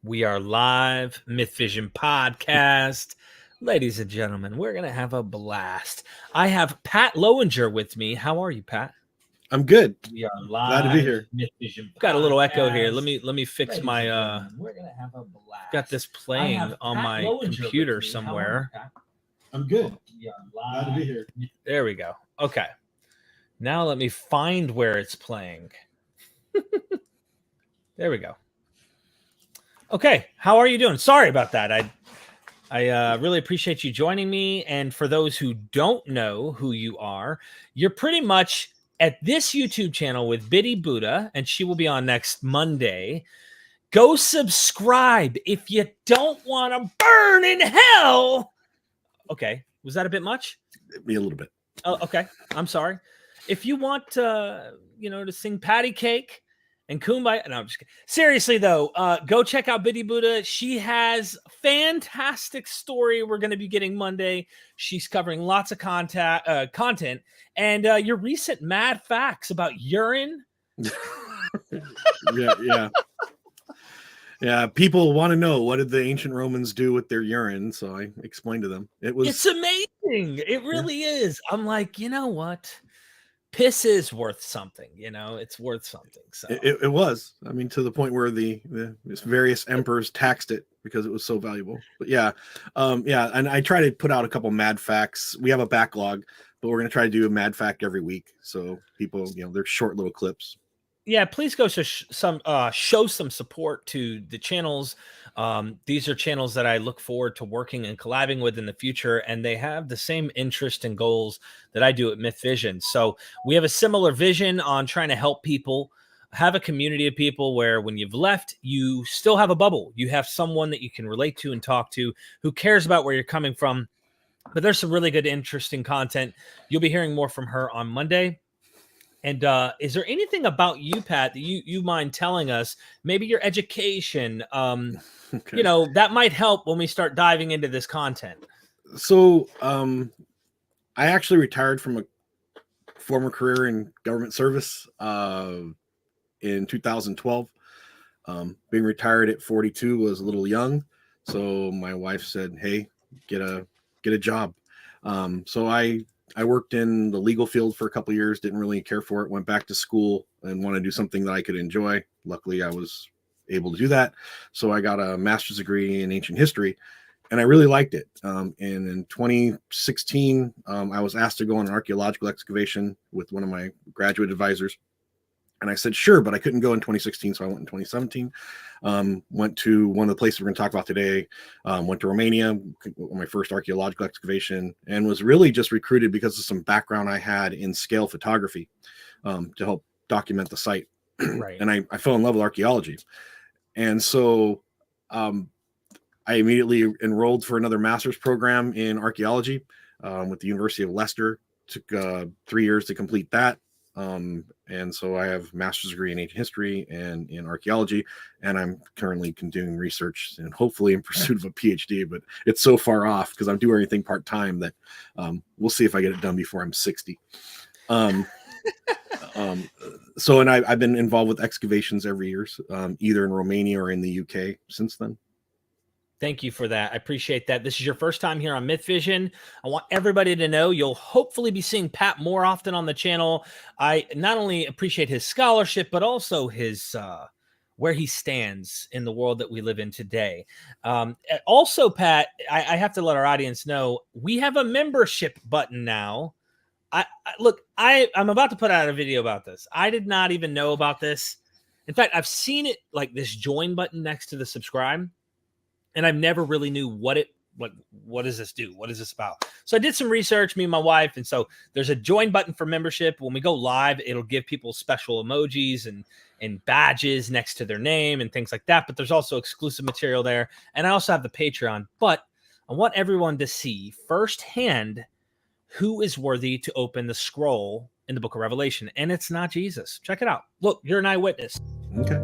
We are live, Myth Vision podcast. Ladies and gentlemen, we're going to have a blast. I have Pat Lowinger with me. How are you, Pat? I'm good. We are live. Glad to be here. Myth Vision podcast. Got a little echo here. Let me fix my we're going to have a blast. Got this playing on my computer somewhere. I'm good. Glad to be here. There we go. Okay. Now let me find where it's playing. There we go. Okay, how are you doing? Sorry about that. I really appreciate you joining me. And for those who don't know who you are, you're pretty much at this YouTube channel with Biddy Buddha, and she will be on next Monday. Go subscribe if you don't want to burn in hell. Okay, was that a bit much? Me a little bit. Oh, okay. I'm sorry. If you want to sing Patty Cake and Kumbaya. No, I'm just kidding. Seriously, though, go check out Biddy Buddha. She has fantastic story we're going to be getting Monday. She's covering lots of content. And your recent mad facts about urine. Yeah, people want to know, what did the ancient Romans do with their urine? So I explained to them. It's amazing. It really is. I'm like, you know what? Piss is worth something, it's worth something. So it was, I mean, to the point where the various emperors taxed it because it was so valuable. But and I try to put out a couple mad facts. We have a backlog, but we're going to try to do a mad fact every week. So people, they're short little clips. Yeah, please go show some support to the channels. These are channels that I look forward to working and collabing with in the future, and they have the same interest and goals that I do at Myth Vision. So we have a similar vision on trying to help people have a community of people where when you've left, you still have a bubble. You have someone that you can relate to and talk to who cares about where you're coming from. But there's some really good, interesting content. You'll be hearing more from her on Monday. And is there anything about you, Pat, that you mind telling us? Maybe your education, Okay. That might help when we start diving into this content. So I actually retired from a former career in government service in 2012. Being retired at 42 was a little young. So my wife said, hey, get a job. So I worked in the legal field for a couple of years, didn't really care for it, went back to school and wanted to do something that I could enjoy. Luckily, I was able to do that. So I got a master's degree in ancient history, and I really liked it. And in 2016, I was asked to go on an archaeological excavation with one of my graduate advisors. And I said, sure, but I couldn't go in 2016, so I went in 2017. Went to one of the places we're going to talk about today. Went to Romania, my first archaeological excavation, and was really just recruited because of some background I had in scale photography to help document the site. Right. And I fell in love with archaeology. And so I immediately enrolled for another master's program in archaeology with the University of Leicester. Took 3 years to complete that. And so I have a master's degree in ancient history and in archaeology, and I'm currently doing research and hopefully in pursuit of a PhD, but it's so far off because I'm doing everything part-time that we'll see if I get it done before I'm 60. So I've been involved with excavations every year, either in Romania or in the UK since then. Thank you for that. I appreciate that. This is your first time here on Myth Vision. I want everybody to know you'll hopefully be seeing Pat more often on the channel. I not only appreciate his scholarship, but also his where he stands in the world that we live in today. Also, Pat, I have to let our audience know we have a membership button now. I'm about to put out a video about this. I did not even know about this. In fact, I've seen it like this join button next to the subscribe. And I've never really knew what does this do? What is this about? So I did some research, me and my wife. And so there's a join button for membership. When we go live, it'll give people special emojis and badges next to their name and things like that. But there's also exclusive material there. And I also have the Patreon. But I want everyone to see firsthand who is worthy to open the scroll in the book of Revelation. And it's not Jesus. Check it out. Look, you're an eyewitness. Okay.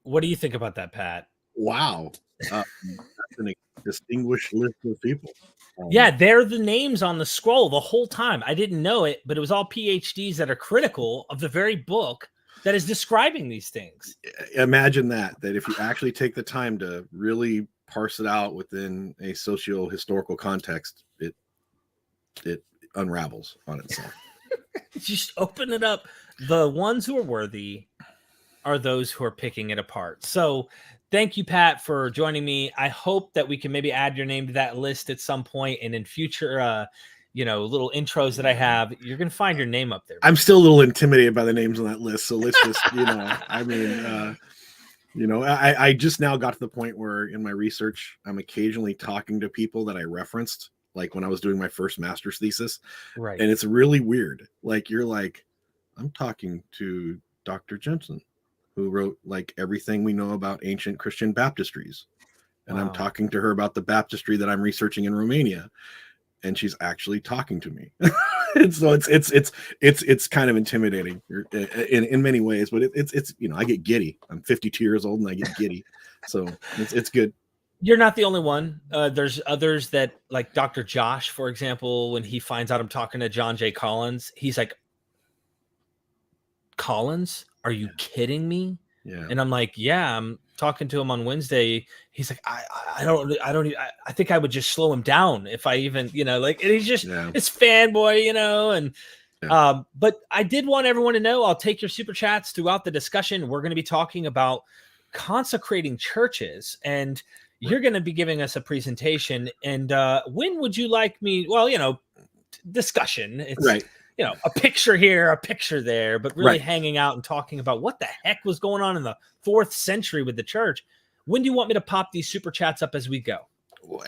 What do you think about that, Pat? Wow. That's a distinguished list of people. Yeah, they're the names on the scroll the whole time. I didn't know it, but it was all PhDs that are critical of the very book that is describing these things. Imagine that if you actually take the time to really parse it out within a socio-historical context, it unravels on itself. Just open it up. The ones who are worthy are those who are picking it apart. So thank you, Pat, for joining me. I hope that we can maybe add your name to that list at some point, and in future little intros that I have, you're gonna find your name up there. I'm still a little intimidated by the names on that list, so let's just I mean I just now got to the point where in my research I'm occasionally talking to people that I referenced, like when I was doing my first master's thesis, Right. and it's really weird. Like you're like, I'm talking to Dr. Jensen, who wrote like everything we know about ancient Christian baptistries, and Wow. I'm talking to her about the baptistry that I'm researching in Romania, and she's actually talking to me. And so it's kind of intimidating in many ways, but it's I get giddy. I'm 52 years old and I get giddy, so it's good. You're not the only one. There's others that, like Dr. Josh, for example, when he finds out I'm talking to John J. Collins, he's like, Collins, are you kidding me? Yeah. And I'm like, yeah, I'm talking to him on Wednesday. He's like, I think I would just slow him down if I even, like, and he's just, it's fanboy, and, but I did want everyone to know, I'll take your super chats throughout the discussion. We're going to be talking about consecrating churches, and you're going to be giving us a presentation. And when would you like me? Well, discussion. It's right. A picture here, a picture there, but really hanging out and talking about what the heck was going on in the 4th century with the church. When do you want me to pop these super chats up as we go?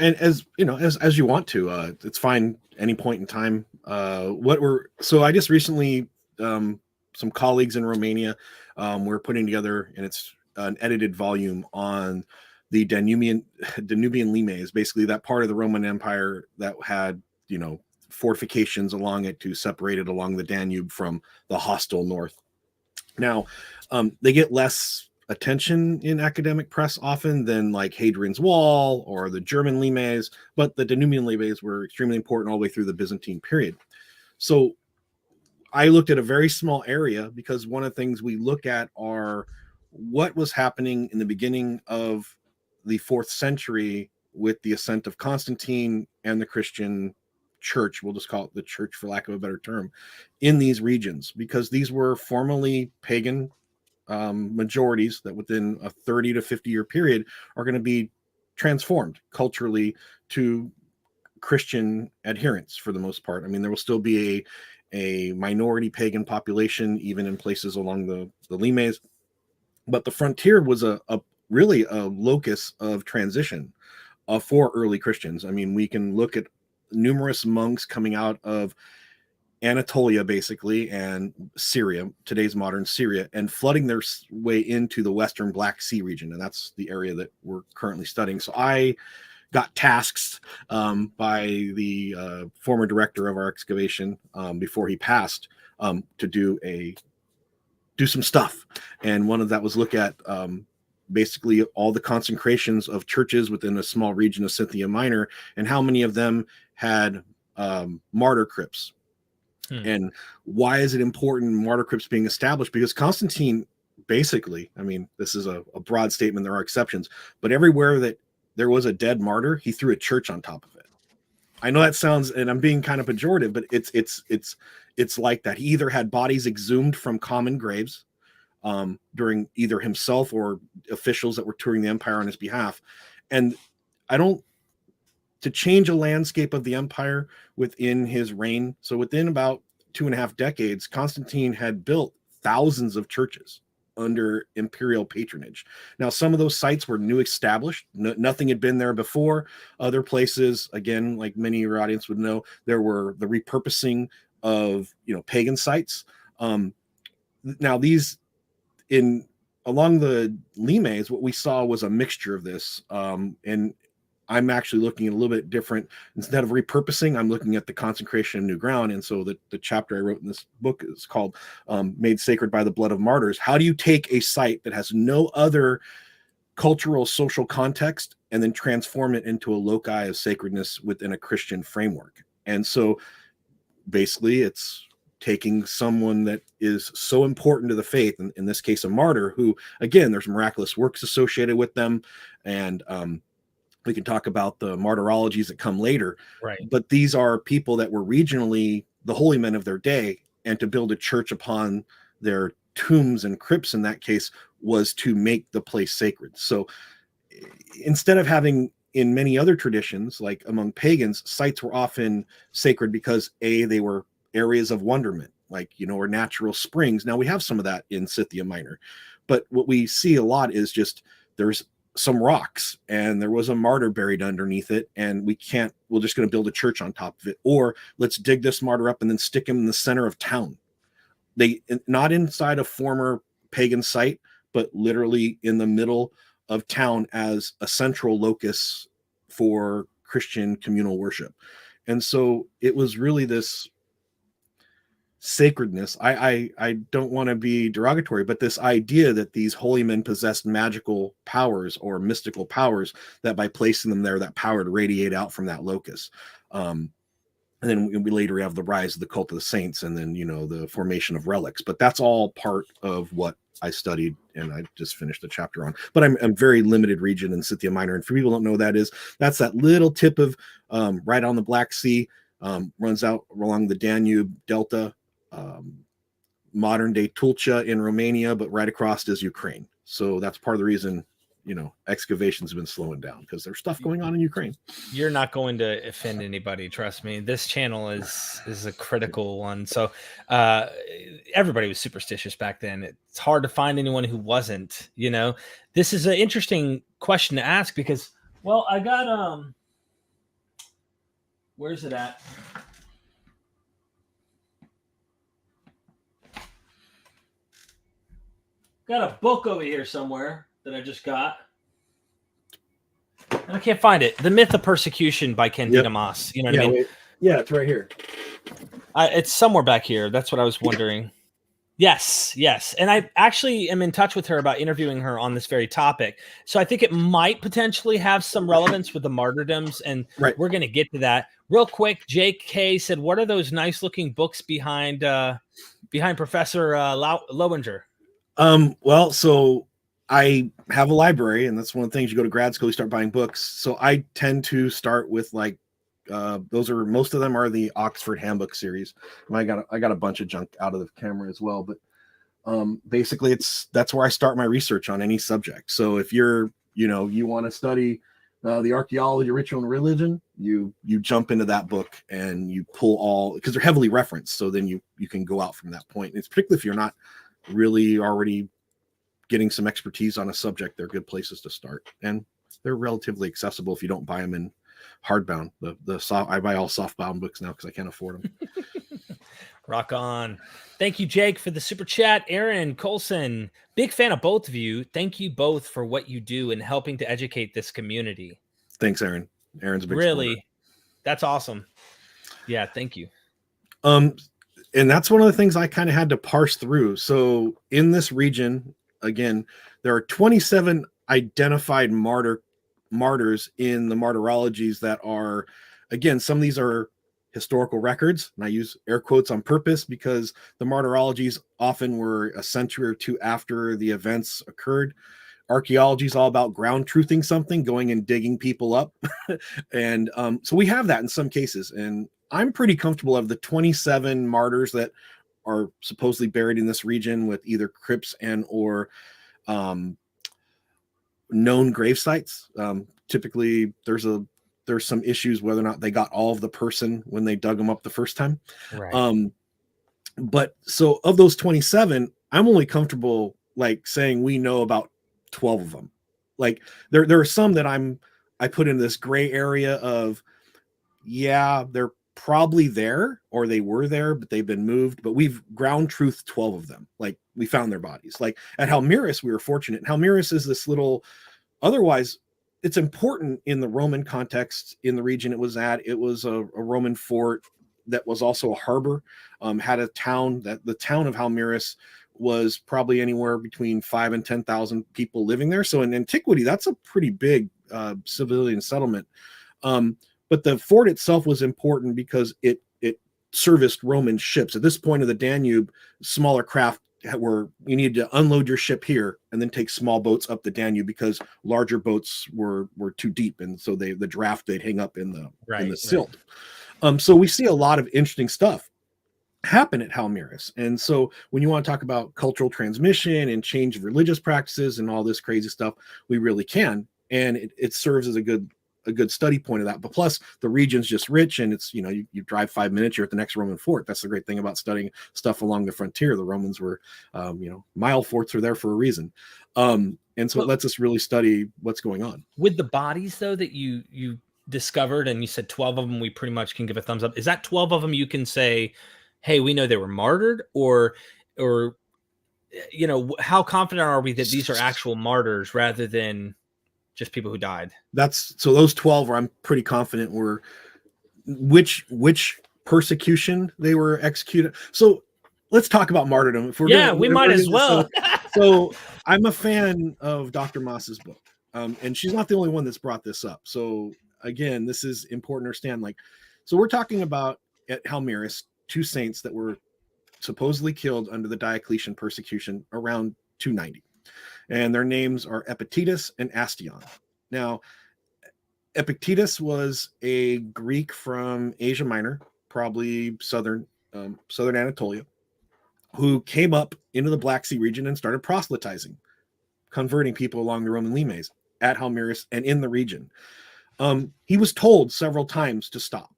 And as you want to, it's fine any point in time. So I just recently, some colleagues in Romania, we're putting together, and it's an edited volume on the Danubian limes, basically that part of the Roman Empire that had, fortifications along it to separate it along the Danube from the hostile north. Now, they get less attention in academic press often than like Hadrian's Wall or the German limes, but the Danubian limes were extremely important all the way through the Byzantine period. So I looked at a very small area because one of the things we look at are what was happening in the beginning of the 4th century with the ascent of Constantine and the Christian church, we'll just call it the church for lack of a better term, in these regions, because these were formerly pagan majorities that within a 30 to 50 year period are going to be transformed culturally to Christian adherents for the most part. I mean, there will still be a minority pagan population even in places along the limes, but the frontier was really a locus of transition for early Christians. I mean, we can look at numerous monks coming out of Anatolia, basically, and Syria, today's modern Syria, and flooding their way into the Western Black Sea region. And that's the area that we're currently studying. So I got tasked by the former director of our excavation before he passed to do some stuff. And one of that was look at basically all the consecrations of churches within a small region of Scythia Minor, and how many of them had martyr crypts. And why is it important martyr crypts being established? Because Constantine basically, I mean, this is a broad statement, there are exceptions, but everywhere that there was a dead martyr, he threw a church on top of it. I know that sounds, and I'm being kind of pejorative, but it's like that. He either had bodies exhumed from common graves during either himself or officials that were touring the empire on his behalf. And to change a landscape of the empire within his reign. So within about 2.5 decades, Constantine had built thousands of churches under imperial patronage. Now, some of those sites were new established. Nothing had been there before. Other places, again, like many of your audience would know, there were the repurposing of, pagan sites. Now these along the limes, what we saw was a mixture of this. And I'm actually looking at a little bit different. Instead of repurposing, I'm looking at the consecration of new ground. And so the chapter I wrote in this book is called Made Sacred by the Blood of Martyrs. How do you take a site that has no other cultural, social context and then transform it into a loci of sacredness within a Christian framework? And so basically it's taking someone that is so important to the faith, in this case, a martyr, who, again, there's miraculous works associated with them. And we can talk about the martyrologies that come later. Right. But these are people that were regionally the holy men of their day, and to build a church upon their tombs and crypts in that case was to make the place sacred. So instead of having, in many other traditions, like among pagans, sites were often sacred because they were areas of wonderment, like, or natural springs. Now we have some of that in Scythia Minor, but what we see a lot is just there's some rocks and there was a martyr buried underneath it, and we're just going to build a church on top of it, or let's dig this martyr up and then stick him in the center of town. They not inside a former pagan site, but literally in the middle of town as a central locus for Christian communal worship. And so it was really this sacredness. I don't want to be derogatory, but this idea that these holy men possessed magical powers or mystical powers, that by placing them there, that power to radiate out from that locus. And then we later have the rise of the cult of the saints, and then, the formation of relics. But that's all part of what I studied, and I just finished the chapter on. But I'm very limited region in Scythia Minor. And for people who don't know what that is, that's that little tip of right on the Black Sea, runs out along the Danube Delta, modern day Tulcea in Romania, but right across is Ukraine. So that's part of the reason, excavations have been slowing down, because there's stuff going on in Ukraine. You're not going to offend anybody, trust me. This channel is a critical one. So everybody was superstitious back then. It's hard to find anyone who wasn't. This is an interesting question to ask, because, well, I got where's it at? Got a book over here somewhere that I just got, and I can't find it. The Myth of Persecution by Candida Moss. You know what I mean? Wait. Yeah, it's right here. It's somewhere back here. That's what I was wondering. Yes. And I actually am in touch with her about interviewing her on this very topic. So I think it might potentially have some relevance with the martyrdoms, and we're going to get to that. Real quick, Jake K said, what are those nice looking books behind Professor Lowinger? Well, so I have a library, and that's one of the things. You go to grad school, you start buying books. So I tend to start with most of them are the Oxford Handbook series. And I got a bunch of junk out of the camera as well, but basically that's where I start my research on any subject. So if you want to study the archaeology, ritual, and religion, you jump into that book and you pull all, because they're heavily referenced. So then you can go out from that point. And it's particularly if you're not really already getting some expertise on a subject, they're good places to start, and they're relatively accessible if you don't buy them in hardbound. I buy all softbound books now because I can't afford them. Rock on. Thank you, Jake, for the super chat. Aaron Colson, big fan of both of you. Thank you both for what you do in helping to educate this community. Thanks, Aaron. Aaron's a big really supporter. That's awesome. Yeah, thank you. And that's one of the things I kind of had to parse through. So in this region, again, there are 27 identified martyrs in the martyrologies that are, again, some of these are historical records, and I use air quotes on purpose because the martyrologies often were a century or two after the events occurred. Archaeology is all about ground truthing something, going and digging people up. And so we have that in some cases. And I'm pretty comfortable of the 27 martyrs that are supposedly buried in this region with either crypts and or known grave sites. Typically, there's some issues whether or not they got all of the person when they dug them up the first time. Right. But so of those 27, I'm only comfortable like saying we know about 12 of them. Like there are some that I put in this gray area of, yeah, they're probably there or they were there, but they've been moved. But we've ground truthed 12 of them. Like we found their bodies. Like at Helmiris, we were fortunate. Helmiris is this little, otherwise it's important in the Roman context in the region it was at. It was a Roman fort that was also a harbor, had a town that the town of Halmyris was probably anywhere between 5 and 10,000 people living there. So in antiquity, that's a pretty big civilian settlement. But the fort itself was important because it serviced Roman ships. At this point of the Danube, smaller craft were, you needed to unload your ship here and then take small boats up the Danube because larger boats were too deep, and so the draft they'd hang up in the silt. So we see a lot of interesting stuff happen at Halmyris. And so when you want to talk about cultural transmission and change of religious practices and all this crazy stuff, we really can. And it serves as a good study point of that. But plus the region's just rich, and it's, you drive 5 minutes, you're at the next Roman fort. That's the great thing about studying stuff along the frontier. The Romans were, mile forts are there for a reason. And so it lets us really study what's going on. With the bodies though, that you discovered, and you said 12 of them, we pretty much can give a thumbs up. Is that 12 of them you can say, hey, we know they were martyred, or how confident are we that these are actual martyrs rather than just people who died? So those 12 I'm pretty confident were which persecution they were executed. So let's talk about martyrdom. If we might as well. So I'm a fan of Dr. Moss's book, and she's not the only one that's brought this up. So again, this is important to understand. So we're talking about at Halmyris 2 saints that were supposedly killed under the Diocletian persecution around 290. And their names are Epictetus and Astion. Now, Epictetus was a Greek from Asia Minor, probably southern Anatolia, who came up into the Black Sea region and started proselytizing, converting people along the Roman limes at Halmyris and in the region. He was told several times to stop.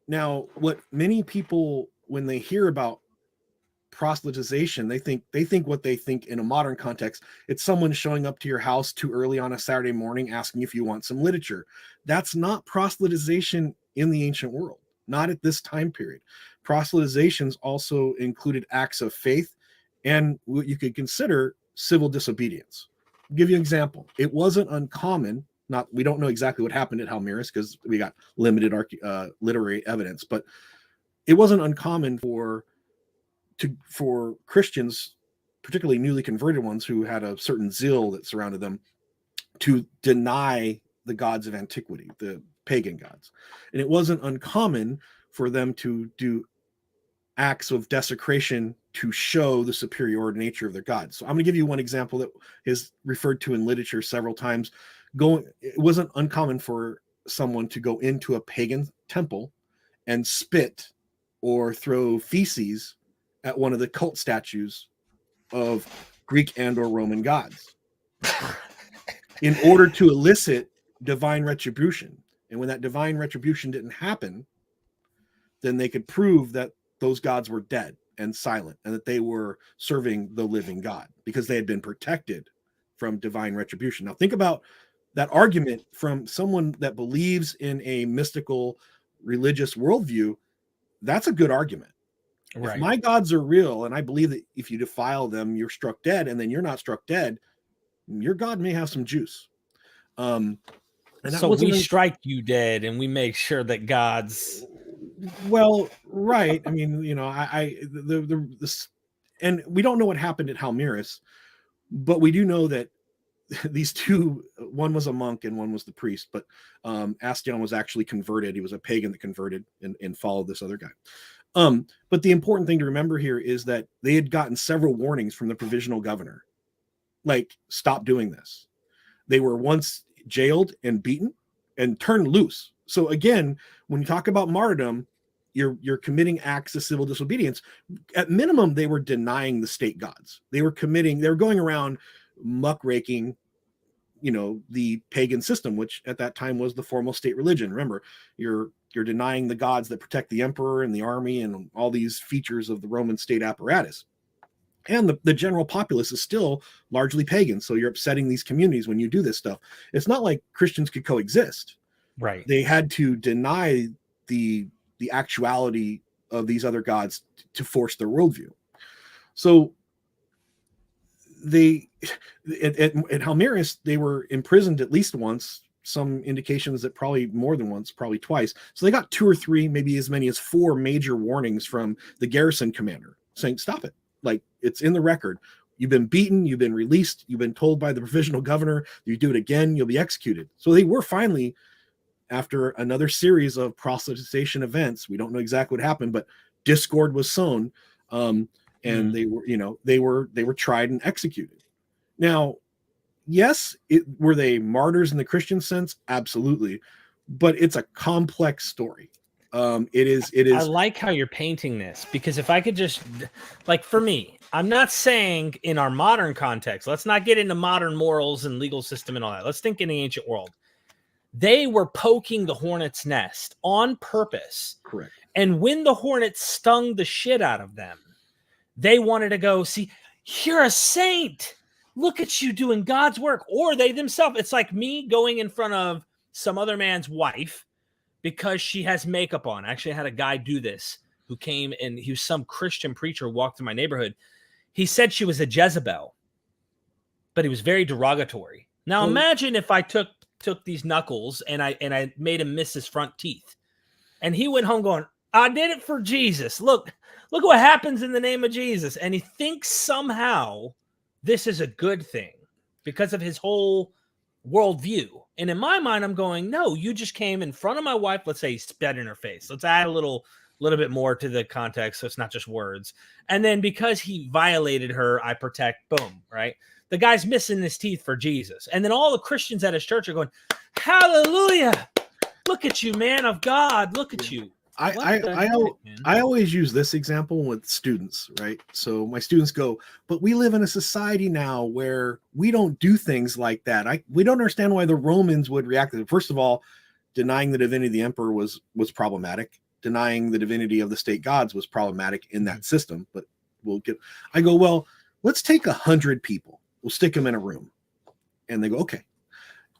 Now, what many people, when they hear about proselytization, they think what they think in a modern context, it's someone showing up to your house too early on a Saturday morning asking if you want some literature. That's not proselytization in the ancient world, not at this time period. Proselytizations also included acts of faith and what you could consider civil disobedience. I'll give you an example. It wasn't uncommon. We don't know exactly what happened at Halmyris because we got limited literary evidence, but it wasn't uncommon for Christians, particularly newly converted ones who had a certain zeal that surrounded them, to deny the gods of antiquity, the pagan gods. And it wasn't uncommon for them to do acts of desecration to show the superior nature of their gods. So I'm going to give you one example that is referred to in literature several times. It wasn't uncommon for someone to go into a pagan temple and spit or throw feces at one of the cult statues of Greek and or Roman gods in order to elicit divine retribution. And when that divine retribution didn't happen, then they could prove that those gods were dead and silent and that they were serving the living God because they had been protected from divine retribution. Now think about that argument from someone that believes in a mystical religious worldview. That's a good argument. Right. If my gods are real and I believe that if you defile them, you're struck dead, and then you're not struck dead, your God may have some juice. And so we strike you dead and we make sure that God's... Well, right. I mean, and we don't know what happened at Halmyris, but we do know that these two, one was a monk and one was the priest, but Astion was actually converted. He was a pagan that converted and followed this other guy. But the important thing to remember here is that they had gotten several warnings from the provisional governor, like, stop doing this. They were once jailed and beaten and turned loose. So again, when you talk about martyrdom, you're committing acts of civil disobedience. At minimum, they were denying the state gods. They were going around muckraking, the pagan system, which at that time was the formal state religion. Remember, you're denying the gods that protect the emperor and the army and all these features of the Roman state apparatus. And the general populace is still largely pagan. So you're upsetting these communities when you do this stuff. It's not like Christians could coexist. Right. They had to deny the actuality of these other gods to force their worldview. So they at Halmerius, they were imprisoned at least once. Some indications that probably more than once, probably twice. So they got 2 or 3, maybe as many as 4 major warnings from the garrison commander saying, stop it. Like, it's in the record. You've been beaten, you've been released, you've been told by the provisional governor, you do it again, you'll be executed. So they were finally, after another series of proselytization events, we don't know exactly what happened, but discord was sown. And they were, they were tried and executed. Now, yes, were they martyrs in the Christian sense? Absolutely. But it's a complex story. It is. I like how you're painting this, because if I could just, like, for me, I'm not saying in our modern context, let's not get into modern morals and legal system and all that. Let's think in the ancient world. They were poking the hornet's nest on purpose. Correct. And when the hornet stung the shit out of them, they wanted to go, see, you're a saint. Look at you doing God's work. Or they themselves, it's like me going in front of some other man's wife because she has makeup on. Actually, I had a guy do this who came, and he was some Christian preacher who walked through my neighborhood. He said she was a Jezebel, but he was very derogatory. Now, imagine if I took these knuckles and I made him miss his front teeth. And he went home going, I did it for Jesus. Look what happens in the name of Jesus. And he thinks somehow this is a good thing because of his whole worldview. And in my mind, I'm going, no, you just came in front of my wife. Let's say he spat in her face. Let's add a little bit more to the context, so it's not just words. And then because he violated her, I protect, boom, right? The guy's missing his teeth for Jesus. And then all the Christians at his church are going, hallelujah. Look at you, man of God. Look at you. I always use this example with students, right? So my students go, but we live in a society now where we don't do things like that. We don't understand why the Romans would react to it. First of all, denying the divinity of the emperor was problematic. Denying the divinity of the state gods was problematic in that system. But I go, well, let's take 100 people. We'll stick them in a room. And they go, okay.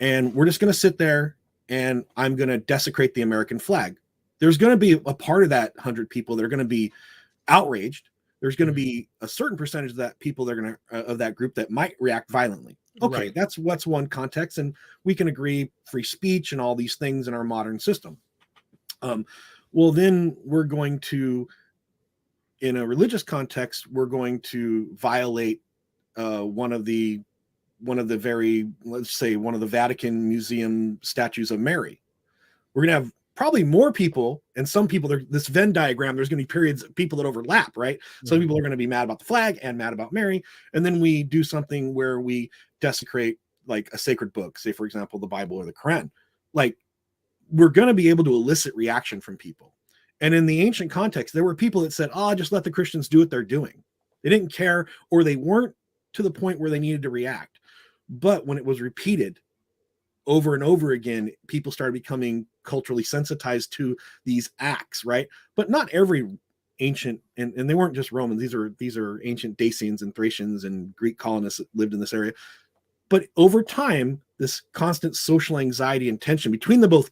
And we're just going to sit there and I'm going to desecrate the American flag. There's going to be a part of that 100 people that are going to be outraged. There's going to be a certain percentage of that people that are going to of that group that might react violently. Okay, right. That's what's one context, and we can agree free speech and all these things in our modern system. Well, then we're going to, in a religious context, we're going to violate one of the Vatican Museum statues of Mary. We're going to have probably more people, and some people, this Venn diagram, there's going to be periods of people that overlap, right? Some people are going to be mad about the flag and mad about Mary. And then we do something where we desecrate like a sacred book, say, for example, the Bible or the Quran. Like, we're going to be able to elicit reaction from people. And in the ancient context, there were people that said, just let the Christians do what they're doing. They didn't care, or they weren't to the point where they needed to react. But when it was repeated over and over again, people started becoming culturally sensitized to these acts, right? But not every ancient, and they weren't just Romans. These are ancient Dacians and Thracians and Greek colonists that lived in this area. But over time, this constant social anxiety and tension between both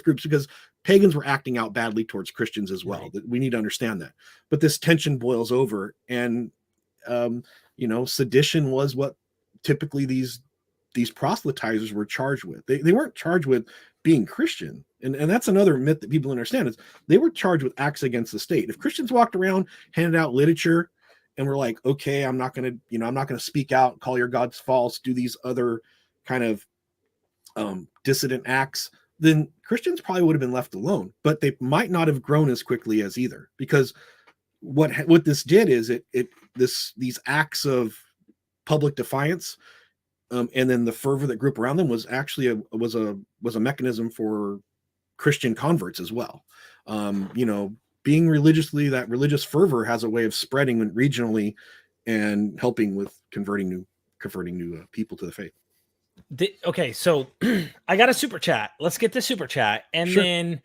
groups, because pagans were acting out badly towards Christians as well. Right. That we need to understand that. But this tension boils over, and sedition was what typically these proselytizers were charged with. They weren't charged with being Christian. And that's another myth that people understand, is they were charged with acts against the state. If Christians walked around, handed out literature, and were like, okay, I'm not going to speak out, call your gods false, do these other kind of dissident acts, then Christians probably would have been left alone, but they might not have grown as quickly as either, because what this did is these acts of public defiance, and then the fervor that grew up around them was actually was a mechanism for Christian converts as well. Being religiously, that religious fervor has a way of spreading regionally and helping with converting new people to the faith. Okay, so I got a super chat. Let's get the super chat, and sure. Then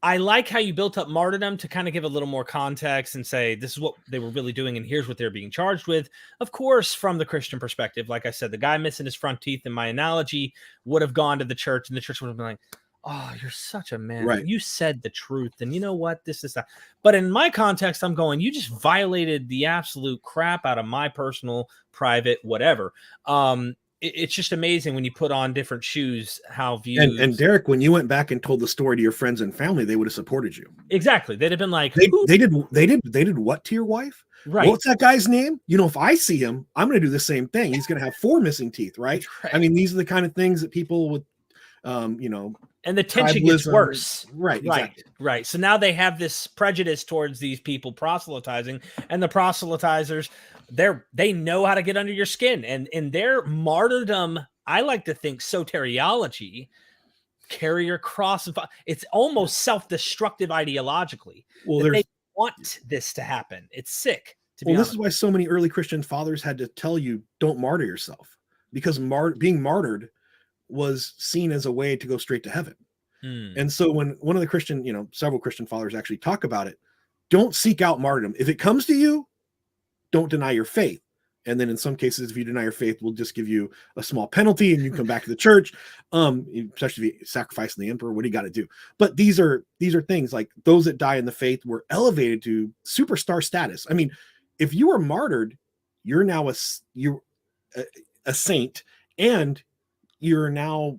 I like how you built up martyrdom to kind of give a little more context and say this is what they were really doing, and here's what they're being charged with. Of course, from the Christian perspective, like I said, the guy missing his front teeth in my analogy would have gone to the church, and the church would have been like, oh, you're such a man. Right. You said the truth. And you know what? This is that. But in my context, I'm going, you just violated the absolute crap out of my personal, private, whatever. It's just amazing when you put on different shoes, how views. And Derek, when you went back and told the story to your friends and family, they would have supported you. Exactly. They'd have been like, they did what to your wife? right. What's that guy's name? You know, if I see him, I'm going to do the same thing. He's going to have 4 missing teeth, right? Right. I mean, these are the kind of things that people with, you know, and the tension gets worse. Right. Exactly. Right. So now they have this prejudice towards these people proselytizing, and the proselytizers, they know how to get under your skin, and in their martyrdom, I like to think soteriology, carry your cross. It's almost self-destructive ideologically. Well, they want this to happen. It's sick. Well, this is why so many early Christian fathers had to tell you, don't martyr yourself, because being martyred was seen as a way to go straight to heaven. And so when one of the Christian, you know, several Christian fathers actually talk about it, don't seek out martyrdom. If it comes to you, don't deny your faith. And then in some cases, if you deny your faith, we'll just give you a small penalty and you come back to the church, especially if you sacrifice the emperor. What do you got to do? But these are things like those that die in the faith were elevated to superstar status. I mean, if you were martyred, you're now a saint, and you're now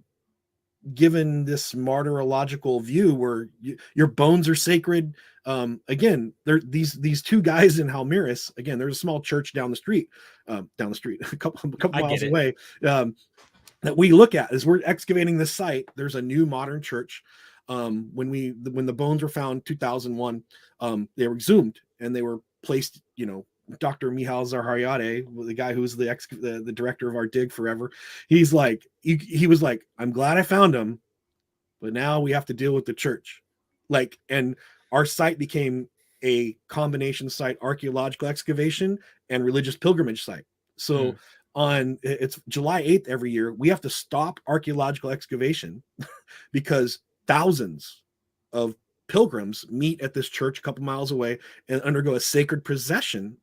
given this martyrological view where your bones are sacred. Again, these 2 guys in Palmyras. Again, there's a small church down the street, a couple miles away, that we look at as we're excavating this site. There's a new modern church. When the bones were found 2001, they were exhumed and they were placed, you know, Dr. Michal Zahariadeh, the guy who was the director of our dig forever. He's like, he was like, I'm glad I found him, but now we have to deal with the church. Like, and our site became a combination site, archaeological excavation and religious pilgrimage site. So it's July 8th every year, we have to stop archaeological excavation because thousands of pilgrims meet at this church a couple miles away and undergo a sacred procession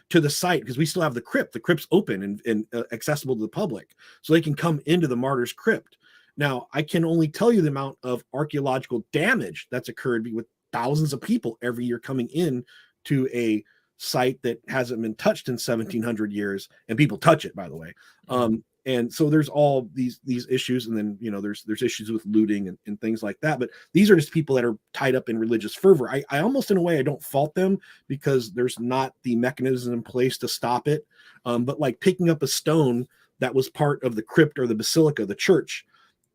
to the site, because we still have the crypt. The crypt's open and accessible to the public, so they can come into the martyrs' crypt. Now, I can only tell you the amount of archaeological damage that's occurred with thousands of people every year coming in to a site that hasn't been touched in 1700 years, and people touch it, by the way. And so there's all these issues, and then, you know, there's issues with looting and things like that. But these are just people that are tied up in religious fervor. I almost, in a way, I don't fault them, because there's not the mechanism in place to stop it. But like picking up a stone that was part of the crypt or the basilica, the church,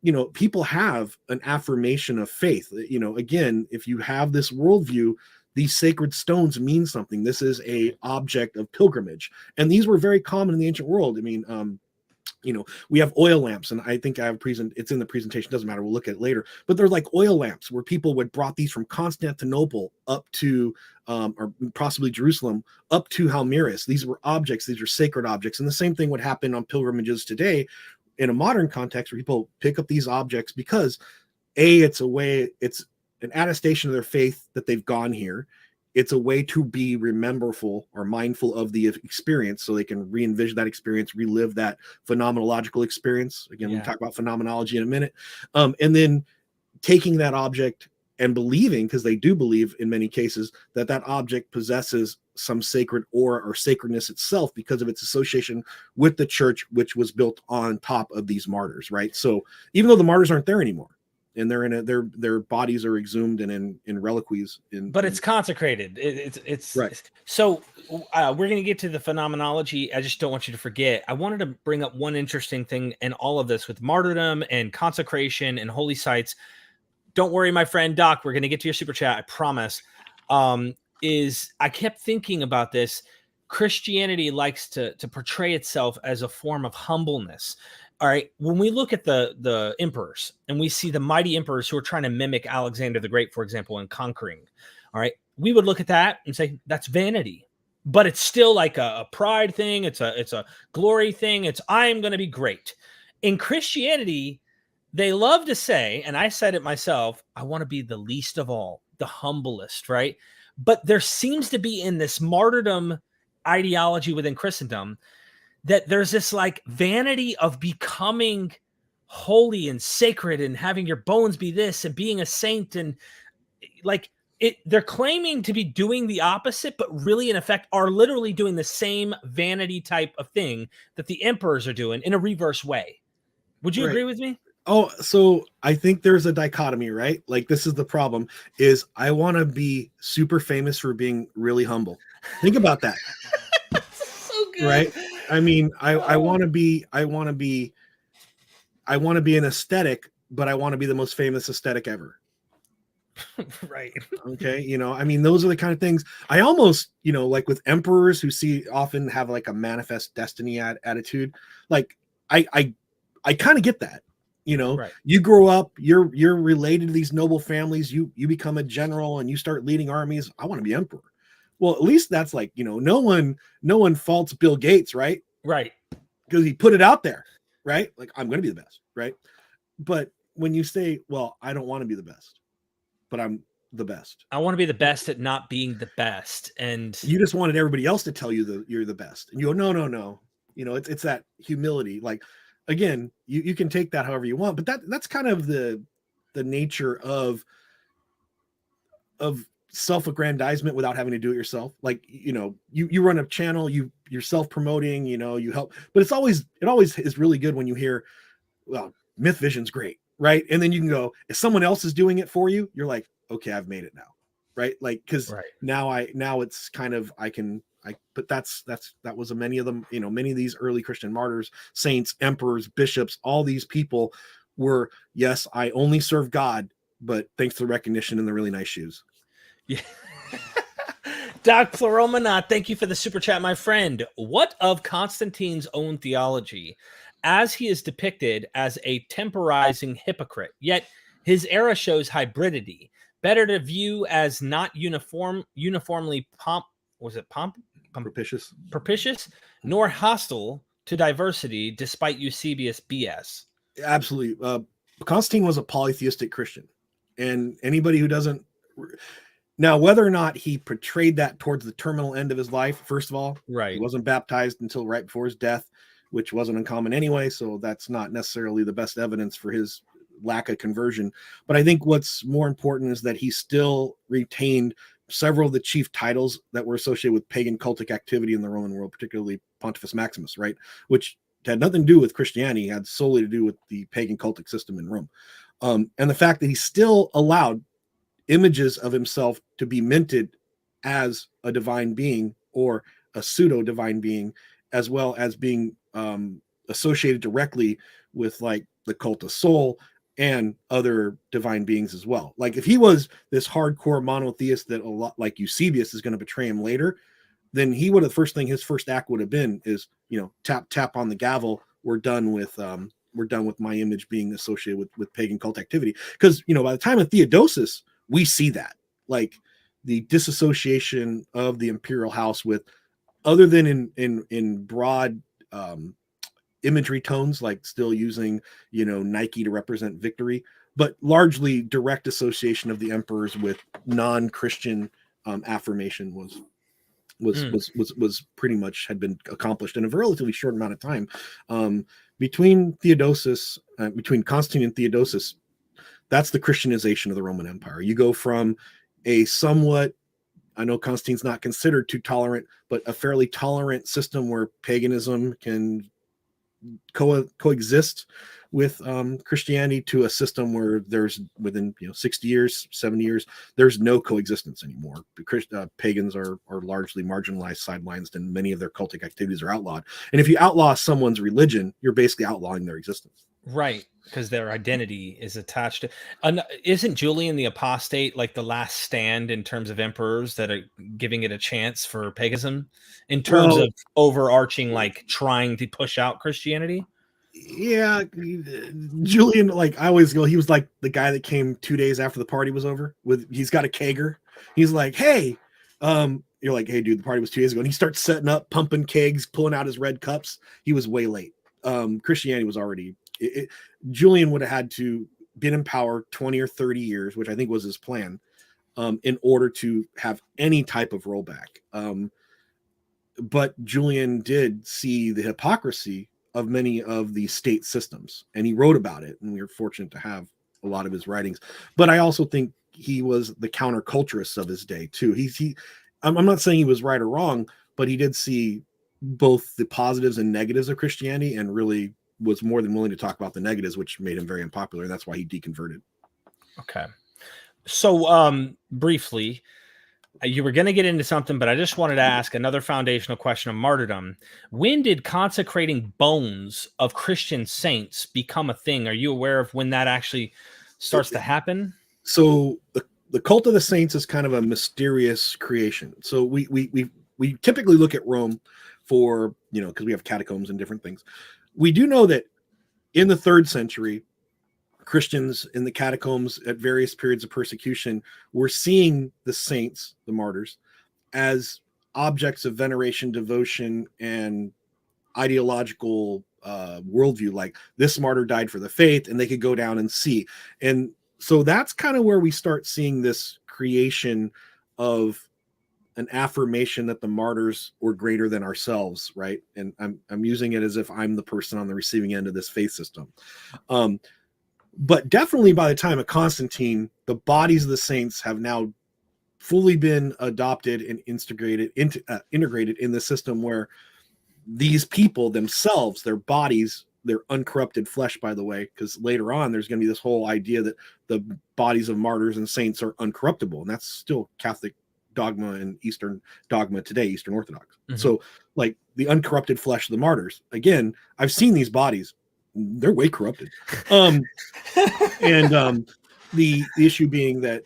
you know, people have an affirmation of faith. You know, again, if you have this worldview, these sacred stones mean something. This is a object of pilgrimage, and these were very common in the ancient world. I mean, you know, we have oil lamps, and I think I have it's in the presentation, doesn't matter, we'll look at it later, but they're like oil lamps where people would brought these from Constantinople up to or possibly Jerusalem up to Palmyras. These were objects, these are sacred objects. And the same thing would happen on pilgrimages today in a modern context, where people pick up these objects because it's an attestation of their faith that they've gone here. It's a way to be rememberful or mindful of the experience, so they can re-envision that experience, relive that phenomenological experience. Again, we'll talk about phenomenology in a minute. And then taking that object and believing, because they do believe in many cases, that object possesses some sacred aura or sacredness itself because of its association with the church, which was built on top of these martyrs, right? So even though the martyrs aren't there anymore, and they're in their bodies are exhumed and in reliquies. But it's consecrated. It's right. So we're going to get to the phenomenology. I just don't want you to forget. I wanted to bring up one interesting thing in all of this with martyrdom and consecration and holy sites. Don't worry, my friend Doc, we're going to get to your super chat, I promise. I kept thinking about this. Christianity likes to portray itself as a form of humbleness. All right, when we look at the emperors and we see the mighty emperors who are trying to mimic Alexander the Great, for example, in conquering, all right, we would look at that and say that's vanity, but it's still like a pride thing. It's a glory thing. It's I am going to be great. In Christianity, they love to say, and I said it myself, I want to be the least of all, the humblest, right? But there seems to be in this martyrdom ideology within Christendom that there's this like vanity of becoming holy and sacred and having your bones be this and being a saint, and like they're claiming to be doing the opposite, but really in effect are literally doing the same vanity type of thing that the emperors are doing in a reverse way. Would you agree with me? Oh, so I think there's a dichotomy, right? Like, this is the problem, is I want to be super famous for being really humble. Think about that. So good. Right? I mean, I want to be an aesthetic, but I want to be the most famous aesthetic ever. Right. Okay. You know, I mean, those are the kind of things I almost, you know, like with emperors who often have like a manifest destiny attitude. Like I kind of get that. You know, Right. You grow up, you're related to these noble families, you become a general and you start leading armies. I want to be emperor. Well, at least that's like, you know, no one faults Bill Gates, right? Right. Because he put it out there, right? Like, I'm going to be the best, right? But when you say, well, I don't want to be the best, but I'm the best. I want to be the best at not being the best. And You just wanted everybody else to tell you that you're the best. And you go, no. You know, it's that humility. Like, again, you can take that however you want, but that's kind of the nature of self-aggrandizement without having to do it yourself. Like, you know, you run a channel, you're self-promoting, you know, you help, but it always is really good when you hear, well, Myth Vision's great, right? And then you can go, if someone else is doing it for you, you're like, okay, I've made it now, right? Like, because now it's kind of but that was many of them, you know, many of these early Christian martyrs, saints, emperors, bishops, all these people were, yes, I only serve God, but thanks to the recognition and the really nice shoes. Yeah. Doc Pluromana, thank you for the super chat, my friend. What of Constantine's own theology, as he is depicted as a temporizing hypocrite, yet his era shows hybridity, better to view as not uniformly propitious, nor hostile to diversity, despite Eusebius BS? Absolutely. Constantine was a polytheistic Christian, and anybody who doesn't, now, whether or not he portrayed that towards the terminal end of his life, first of all, he wasn't baptized until right before his death, which wasn't uncommon anyway. So that's not necessarily the best evidence for his lack of conversion. But I think what's more important is that he still retained several of the chief titles that were associated with pagan cultic activity in the Roman world, particularly Pontifex Maximus, right? Which had nothing to do with Christianity, had solely to do with the pagan cultic system in Rome. And the fact that he still allowed images of himself to be minted as a divine being or a pseudo divine being, as well as being associated directly with like the cult of Sol and other divine beings as well. Like, if he was this hardcore monotheist that a lot like Eusebius is going to betray him later, then he would have, his first act would have been is, you know, tap on the gavel. We're done with my image being associated with pagan cult activity. Because, you know, by the time of Theodosius, we see that, like, the disassociation of the imperial house with, other than in broad imagery tones, like still using, you know, Nike to represent victory, but largely direct association of the emperors with non-Christian affirmation was pretty much had been accomplished in a relatively short amount of time. Between Constantine and Theodosius, that's the Christianization of the Roman Empire. You go from a somewhat, I know Constantine's not considered too tolerant, but a fairly tolerant system where paganism can coexist with Christianity, to a system where there's, within 60 years, 70 years, there's no coexistence anymore. Pagans are largely marginalized, sidelines, and many of their cultic activities are outlawed. And if you outlaw someone's religion, you're basically outlawing their existence. Right, because their identity is attached to. Isn't Julian the Apostate like the last stand in terms of emperors that are giving it a chance for paganism, in terms of overarching, like, trying to push out Christianity? Yeah, Julian, like, I always go, he was like the guy that came 2 days after the party was over he's got a kegger. He's like, hey, you're like, hey dude, the party was 2 days ago. And he starts setting up, pumping kegs, pulling out his red cups. He was way late. Christianity was already, Julian would have had to been in power 20 or 30 years, which I think was his plan, in order to have any type of rollback. But Julian did see the hypocrisy of many of the state systems, and he wrote about it, and we were fortunate to have a lot of his writings. But I also think he was the counterculturist of his day too. I'm not saying he was right or wrong, but he did see both the positives and negatives of Christianity, and really was more than willing to talk about the negatives, which made him very unpopular, and that's why he deconverted. Okay. So briefly, you were going to get into something, but I just wanted to ask another foundational question of martyrdom. When did consecrating bones of Christian saints become a thing? Are you aware of when that actually starts to happen? So the cult of the saints is kind of a mysterious creation. So we typically look at Rome for, because we have catacombs and different things. We do know that in the 3rd century, Christians in the catacombs at various periods of persecution were seeing the saints, the martyrs, as objects of veneration, devotion, and ideological worldview. Like, this martyr died for the faith, and they could go down and see. And so that's kind of where we start seeing this creation of an affirmation that the martyrs were greater than ourselves, right? And I'm using it as if I'm the person on the receiving end of this faith system. But definitely by the time of Constantine, the bodies of the saints have now fully been adopted and integrated in the system, where these people themselves, their bodies, their uncorrupted flesh, by the way, because later on there's going to be this whole idea that the bodies of martyrs and saints are uncorruptible, and that's still Catholic dogma and Eastern dogma today, Eastern Orthodox. Mm-hmm. So, like, the uncorrupted flesh of the martyrs, again, I've seen these bodies. They're way corrupted. The issue being that,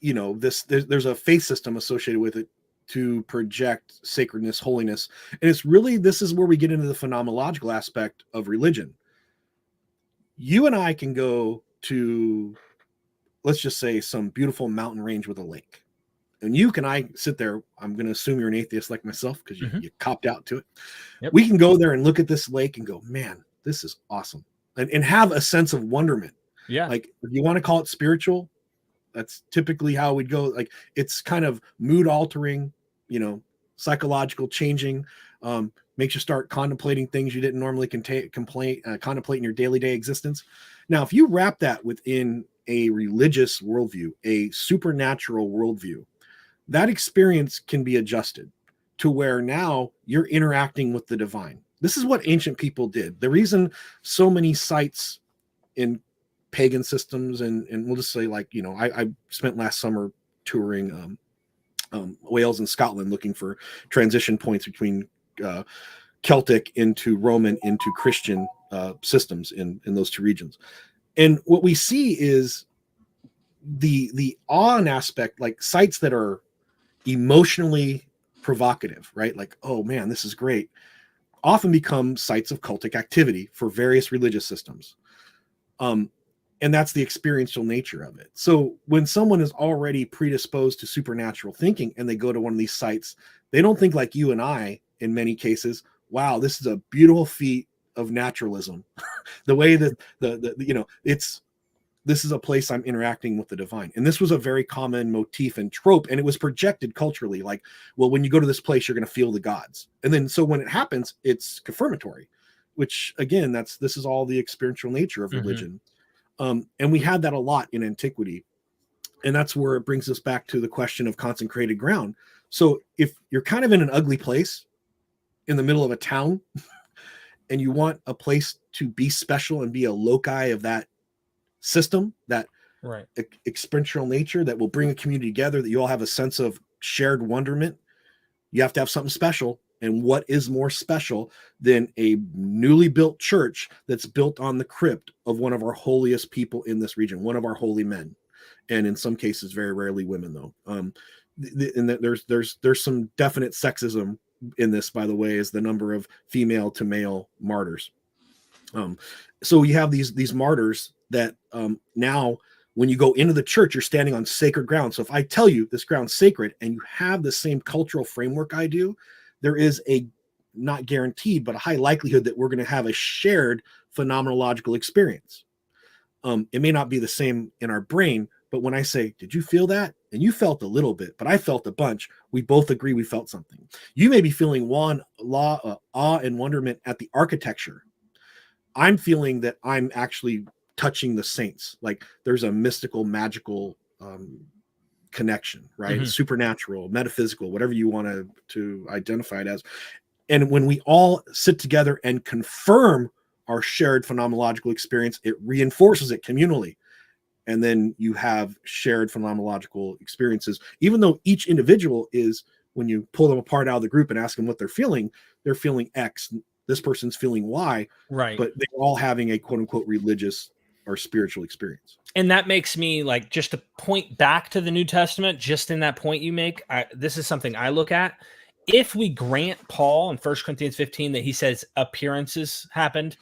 there's a faith system associated with it to project sacredness, holiness. And it's really, this is where we get into the phenomenological aspect of religion. You and I can go to, let's just say, some beautiful mountain range with a lake. And I sit there, I'm going to assume you're an atheist like myself, because you copped out to it. Yep. We can go there and look at this lake and go, man, this is awesome. And have a sense of wonderment. Yeah. Like, if you want to call it spiritual, that's typically how we'd go. Like, it's kind of mood altering, psychological changing, makes you start contemplating things you didn't normally contemplate in your daily day existence. Now, if you wrap that within a religious worldview, a supernatural worldview, that experience can be adjusted to where now you're interacting with the divine. This is what ancient people did. The reason so many sites in pagan systems, and we'll just say, like, I spent last summer touring Wales and Scotland, looking for transition points between Celtic into Roman into Christian systems in those two regions. And what we see is the awe aspect, like sites that are emotionally provocative, right? Like, oh man, this is great, often become sites of cultic activity for various religious systems. And that's the experiential nature of it. So when someone is already predisposed to supernatural thinking and they go to one of these sites, they don't think like you and I, in many cases, wow, this is a beautiful feat of naturalism. The way that this is a place I'm interacting with the divine. And this was a very common motif and trope, and it was projected culturally, like, well, when you go to this place, you're going to feel the gods. And then, so when it happens, it's confirmatory, which again, this is all the experiential nature of religion. And we had that a lot in antiquity. And that's where it brings us back to the question of consecrated ground. So if you're kind of in an ugly place in the middle of a town and you want a place to be special and be a loci of that system, that experiential nature that will bring a community together, that you all have a sense of shared wonderment, you have to have something special. And what is more special than a newly built church that's built on the crypt of one of our holiest people in this region, one of our holy men, and in some cases, very rarely women, though. And there's some definite sexism in this, by the way, is the number of female to male martyrs. So you have these martyrs that now, when you go into the church, you're standing on sacred ground. So if I tell you this ground's sacred and you have the same cultural framework I do, there is a, not guaranteed, but a high likelihood that we're going to have a shared phenomenological experience. It may not be the same in our brain, but when I say, did you feel that? and you felt a little bit, but I felt a bunch. We both agree we felt something. You may be feeling awe and wonderment at the architecture. I'm feeling that I'm actually touching the saints. Like there's a mystical, magical connection, right? Mhm. Supernatural, metaphysical, whatever you want to identify it as. And when we all sit together and confirm our shared phenomenological experience, it reinforces it communally. And then you have shared phenomenological experiences, even though each individual is, when you pull them apart out of the group and ask them what they're feeling X, this person's feeling Y, Right. but they're all having a quote unquote religious or spiritual experience. And that makes me like, just to point back to the New Testament, just in that point you make, this is something I look at. If we grant Paul in 1 Corinthians 15 that he says appearances happened,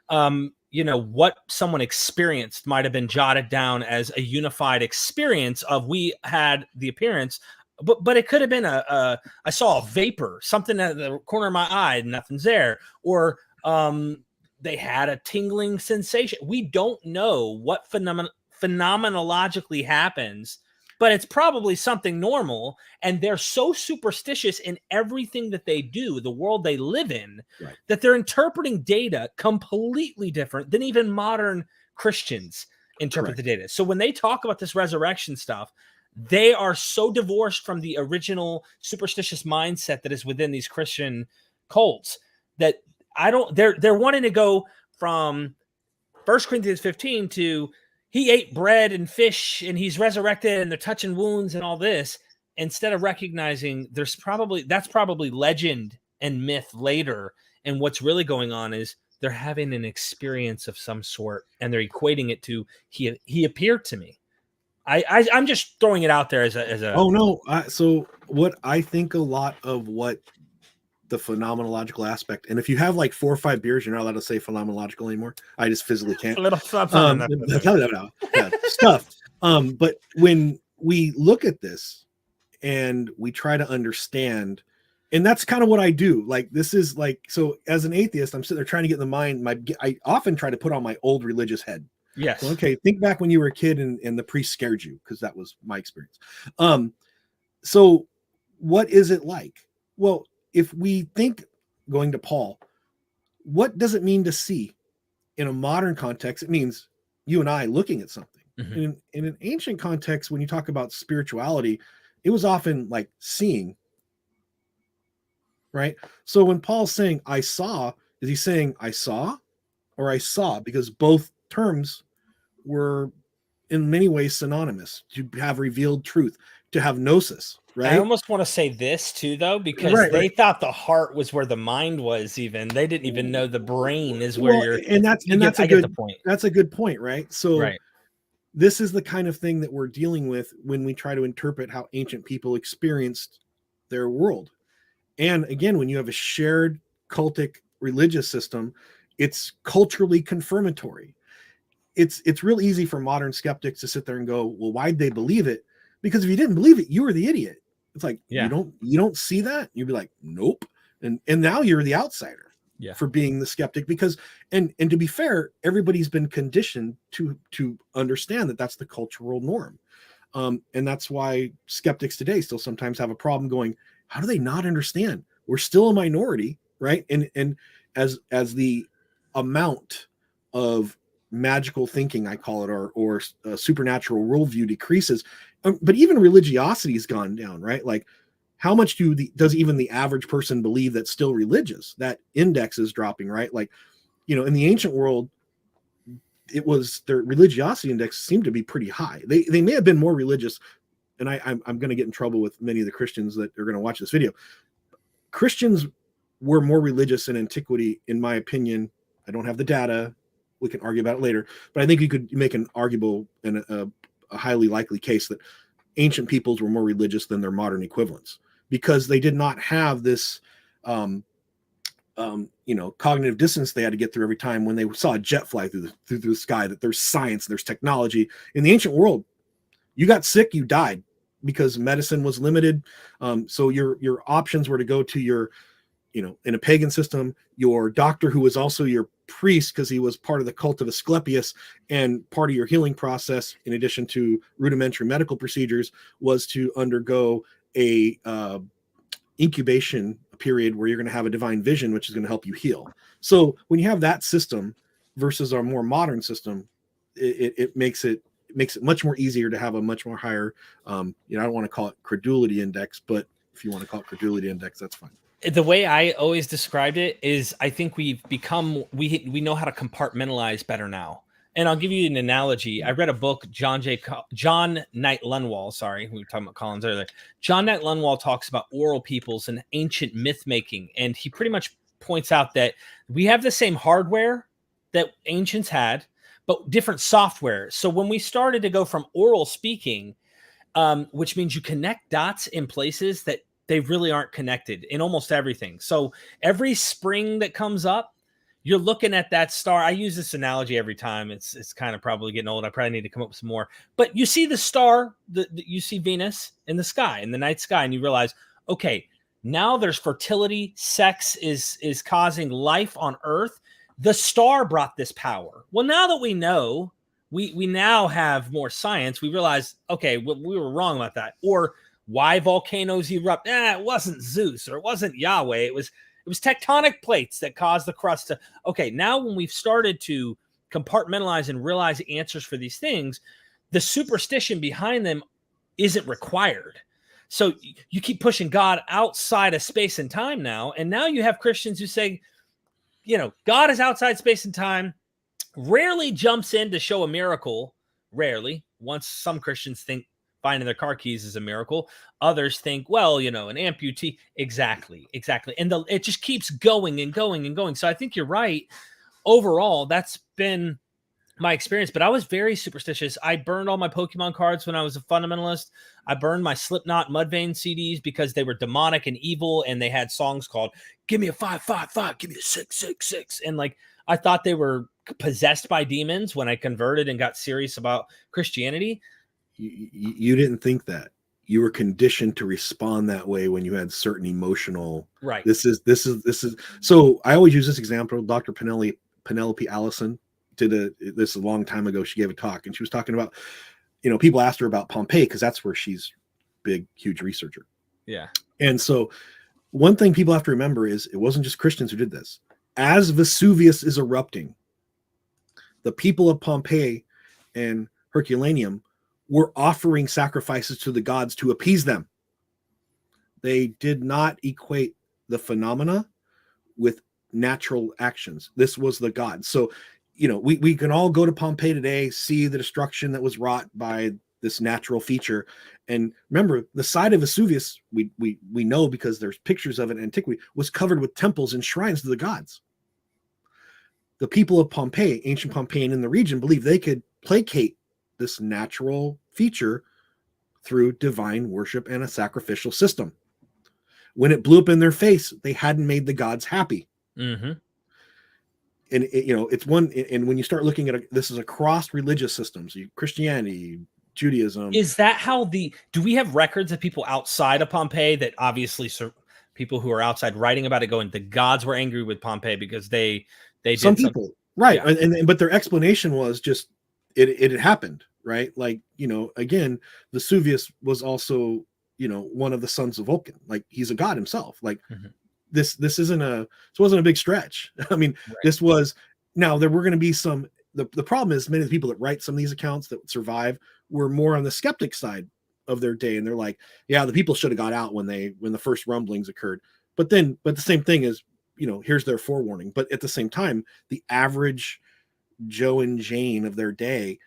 what someone experienced might have been jotted down as a unified experience of, we had the appearance, but it could have been I saw a vapor, something at the corner of my eye, nothing's there, or they had a tingling sensation. We don't know what phenomenologically happens, but it's probably something normal. And they're so superstitious in everything that they do, the world they live in, right, that they're interpreting data completely different than even modern Christians interpret correct, the data. So when they talk about this resurrection stuff, they are so divorced from the original superstitious mindset that is within these Christian cults that they're wanting to go from 1 Corinthians 15 to he ate bread and fish and he's resurrected and they're touching wounds and all this, instead of recognizing that's probably legend and myth later. And what's really going on is they're having an experience of some sort and they're equating it to he appeared to me. I'm just throwing it out there as a oh no. So what I think, a lot of what the phenomenological aspect, and if you have like 4 or 5 beers, you're not allowed to say phenomenological anymore. I just physically can't. a little Stuff. But when we look at this and we try to understand, and that's kind of what I do. Like, this is like, so as an atheist, I'm sitting there trying to get in the mind. I often try to put on my old religious head. Yes. So, okay, think back when you were a kid and the priest scared you, because that was my experience. So what is it like? Well, if we think, going to Paul, what does it mean to see? In a modern context, it means you and I looking at something. Mm-hmm. In an ancient context, when you talk about spirituality, it was often like seeing, right? So when Paul's saying I saw, is he saying I saw or I saw? Because both terms were in many ways synonymous. To have revealed truth, to have gnosis, right? I almost want to say this too, though, because they thought the heart was where the mind was. Even they didn't even know the brain is where you're. And that's I get the point. That's a good point, right? So right. This is the kind of thing that we're dealing with when we try to interpret how ancient people experienced their world. And again, when you have a shared cultic religious system, it's culturally confirmatory. It's real easy for modern skeptics to sit there and go, well, why'd they believe it? Because if you didn't believe it, you were the idiot. It's like, you don't see that? You'd be like, nope. And now you're the outsider for being the skeptic, because, and to be fair, everybody's been conditioned to understand that that's the cultural norm. And that's why skeptics today still sometimes have a problem going, how do they not understand? We're still a minority, right? And as the amount of magical thinking, I call it, or supernatural worldview decreases, but even religiosity has gone down, right? Like, how much does even the average person believe that's still religious? That index is dropping, right? Like, in the ancient world, it was, their religiosity index seemed to be pretty high. They may have been more religious, and I'm going to get in trouble with many of the Christians that are going to watch this video. Christians were more religious in antiquity, in my opinion. I don't have the data. We can argue about it later, but I think you could make an arguable and a highly likely case that ancient peoples were more religious than their modern equivalents, because they did not have this, cognitive dissonance they had to get through every time when they saw a jet fly through the sky, that there's science, there's technology. In the ancient world, you got sick, you died, because medicine was limited. So your options were to go to your, in a pagan system, your doctor, who was also your priest because he was part of the cult of Asclepius, and part of your healing process, in addition to rudimentary medical procedures, was to undergo a incubation period where you're going to have a divine vision, which is going to help you heal. So when you have that system versus our more modern system, it makes it much more easier to have a much more higher, I don't want to call it credulity index, but if you want to call it credulity index, that's fine. The way I always described it is I think we've become, we know how to compartmentalize better now. And I'll give you an analogy. I read a book, John Knight Lundwall, sorry, we were talking about Collins earlier. John Knight Lundwall talks about oral peoples and ancient myth making. And he pretty much points out that we have the same hardware that ancients had, but different software. So when we started to go from oral speaking, which means you connect dots in places that they really aren't connected in almost everything. So every spring that comes up, you're looking at that star. I use this analogy every time. It's kind of probably getting old. I probably need to come up with some more. But you see the star, you see Venus in the sky, in the night sky, and you realize, okay, now there's fertility. Sex is causing life on Earth. The star brought this power. Well, now that we know, we now have more science. We realize, okay, we were wrong about that. Or why volcanoes erupt? It wasn't Zeus or it wasn't Yahweh. It was tectonic plates that caused the crust to. Okay, now when we've started to compartmentalize and realize answers for these things, the superstition behind them isn't required. So you keep pushing God outside of space and time now, and now you have Christians who say, God is outside space and time, rarely jumps in to show a miracle, rarely. Once some Christians think finding their car keys is a miracle. Others think, well, an amputee. Exactly. And it just keeps going and going and going. So I think you're right. Overall, that's been my experience, but I was very superstitious. I burned all my Pokemon cards when I was a fundamentalist. I burned my Slipknot Mudvayne CDs because they were demonic and evil, and they had songs called "Give me a 555, give me a 666," and I thought they were possessed by demons when I converted and got serious about Christianity. You didn't think that. You were conditioned to respond that way when you had certain emotional. Right. This is. So I always use this example. Dr. Penelope Allison did this a long time ago. She gave a talk, and she was talking about, people asked her about Pompeii because that's where she's big, huge researcher. Yeah. And so one thing people have to remember is it wasn't just Christians who did this. As Vesuvius is erupting, the people of Pompeii and Herculaneum were offering sacrifices to the gods to appease them. They did not equate the phenomena with natural actions. This was the god. So, we can all go to Pompeii today, see the destruction that was wrought by this natural feature. And remember, the side of Vesuvius, we know because there's pictures of it in antiquity, was covered with temples and shrines to the gods. The people of Pompeii, ancient Pompeii in the region, believed they could placate this natural feature through divine worship and a sacrificial system. When it blew up in their face, they hadn't made the gods happy. Mm-hmm. And it's one. And when you start looking at this is across religious systems, Christianity, Judaism. Is that how do we have records of people outside of Pompeii that obviously people who are outside writing about it going, the gods were angry with Pompeii because they did some people, right? Yeah. But their explanation was just it had happened, right? Again, Vesuvius was also one of the sons of Vulcan. He's a god himself. Mm-hmm. This wasn't a big stretch. I mean, right. This was. Now there were going to be some. The problem is many of the people that write some of these accounts that survive were more on the skeptic side of their day, and they're like, yeah, the people should have got out when the first rumblings occurred. But the same thing is, here's their forewarning. But at the same time, the average Joe and Jane of their day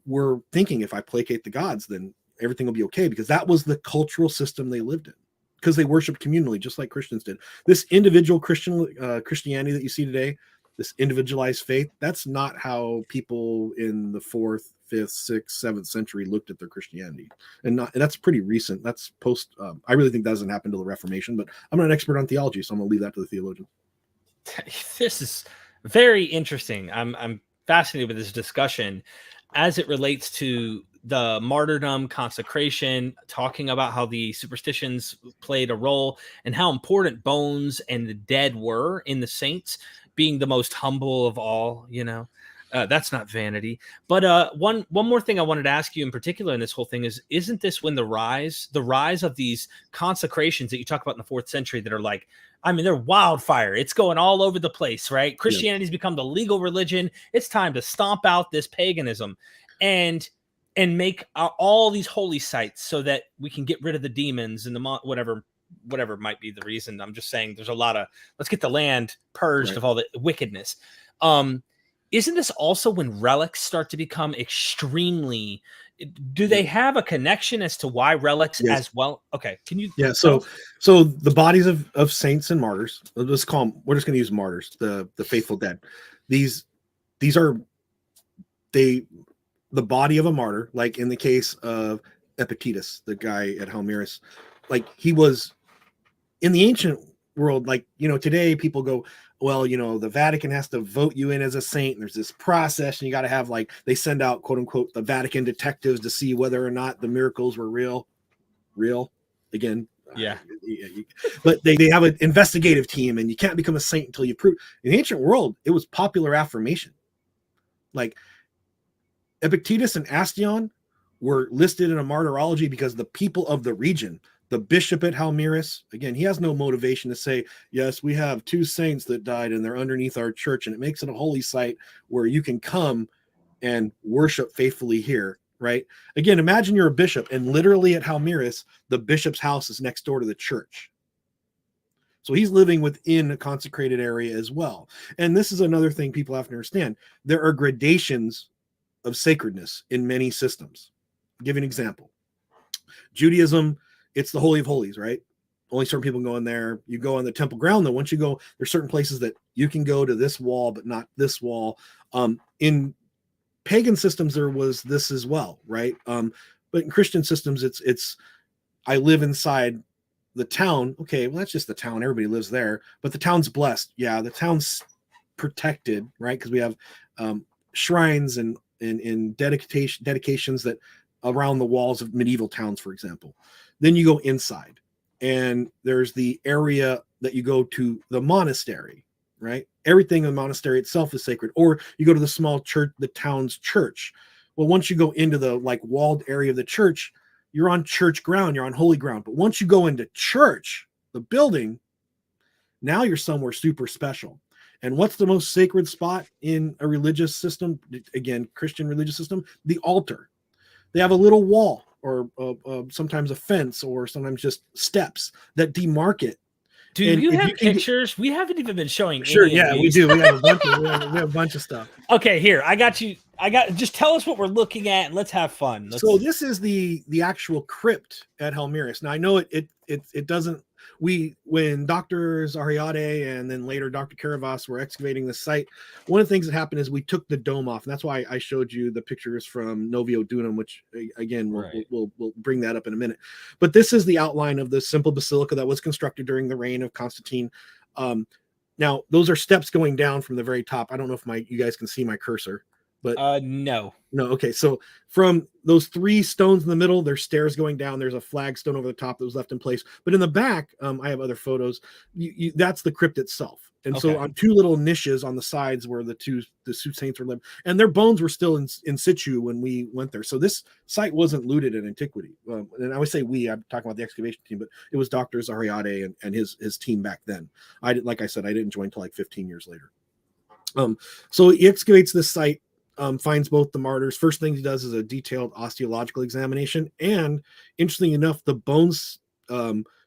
were thinking, if I placate the gods, then everything will be okay, because that was the cultural system they lived in, because they worshiped communally, just like Christians did. This individual Christianity that you see today, this individualized faith, that's not how people in the 4th, 5th, 6th, 7th century looked at their Christianity. And that's pretty recent. That's post. I really think that doesn't happen until the Reformation, but I'm not an expert on theology, so I'm going to leave that to the theologians. This is very interesting. I'm fascinated with this discussion as it relates to the martyrdom, consecration, talking about how the superstitions played a role and how important bones and the dead were in the saints. being the most humble of all, that's not vanity. But one more thing I wanted to ask you in particular in this whole thing is, isn't this when the rise of these consecrations that you talk about in the 4th century that are like, I mean, they're wildfire. It's going all over the place, right? Christianity's become the legal religion. It's time to stomp out this paganism and make all these holy sites so that we can get rid of the demons and the whatever might be the reason. I'm just saying there's a lot of, let's get the land purged of all the wickedness. Isn't this also when relics start to become extremely, do they have a connection as to why relics as well? Okay. Can you? Yeah. So the bodies of saints and martyrs, let's call them, we're just going to use martyrs, the faithful dead. These are, the body of a martyr, like in the case of Epictetus, the guy at Palmyras, like he was in the ancient world, like, today people go, well, the Vatican has to vote you in as a saint. And there's this process, and you got to have, like, they send out, quote unquote, the Vatican detectives to see whether or not the miracles were real again. Yeah. But they have an investigative team, and you can't become a saint until you prove. In the ancient world, it was popular affirmation. Like Epictetus and Astion were listed in a martyrology because the people of the region, the bishop at Palmyras, again, he has no motivation to say, yes, we have 2 saints that died and they're underneath our church, and it makes it a holy site where you can come and worship faithfully here, right? Again, imagine you're a bishop, and literally at Palmyras, the bishop's house is next door to the church. So he's living within a consecrated area as well. And this is another thing people have to understand. There are gradations of sacredness in many systems. I'll give you an example. Judaism, it's the Holy of Holies, right? Only certain people go in there. You go on the temple ground, though. Once you go, there's certain places that you can go to this wall, but not this wall. In pagan systems, there was this as well, right? But in Christian systems, it's I live inside the town. Okay, well, that's just the town. Everybody lives there, but the town's blessed. Yeah, the town's protected, right? Because we have shrines and dedications that around the walls of medieval towns, for example. Then you go inside, and there's the area that you go to, the monastery, right? Everything in the monastery itself is sacred. Or you go to the small church, the town's church. Well, once you go into the walled area of the church, you're on church ground, you're on holy ground. But once you go into church, the building, now you're somewhere super special. And what's the most sacred spot in a religious system? Again, Christian religious system, the altar. They have a little wall, or sometimes a fence, or sometimes just steps that demark it. Do you have pictures? We haven't even been showing. Sure, yeah, we do. We have a bunch of stuff. Okay, here, I got you. Just tell us what we're looking at, and let's have fun. So this is the actual crypt at Palmyras. Now I know it doesn't. When Dr. Zahariadeh and then later Dr. Karavas were excavating the site, one of the things that happened is we took the dome off, and that's why I showed you the pictures from Novio Dunum, which again we'll bring that up in a minute. But this is the outline of the simple basilica that was constructed during the reign of Constantine. Now those are steps going down from the very top. I don't know if you guys can see my cursor, but no. Okay, so from those 3 stones in the middle, there's stairs going down. There's a flagstone over the top that was left in place. But in the back, I have other photos. That's the crypt itself. And so on 2 little niches on the sides where the two saints were living, and their bones were still in situ when we went there. So this site wasn't looted in antiquity. And I would say I'm talking about the excavation team, but it was Dr. Zahariadeh and his team back then. Like I said, I didn't join until 15 years later. So he excavates this site. Finds both the martyrs. First thing he does is a detailed osteological examination, and interestingly enough, the bones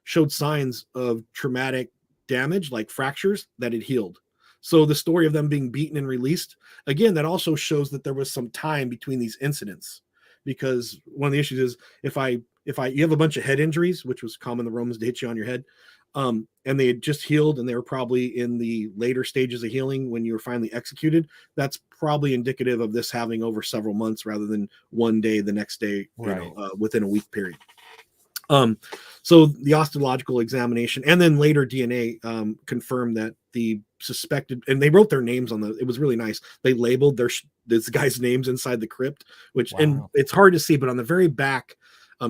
showed signs of traumatic damage, like fractures that had healed. So the story of them being beaten and released, again, that also shows that there was some time between these incidents, because one of the issues is if you have a bunch of head injuries, which was common the Romans to hit you on your head, and they had just healed and they were probably in the later stages of healing when you were finally executed, that's probably indicative of this having over several months rather than one day, the next day, within a week period. So the osteological examination and then later DNA confirmed that the suspected, and they wrote their names on it was really nice. They labeled this guy's names inside the crypt, which, and it's hard to see, but on the very back,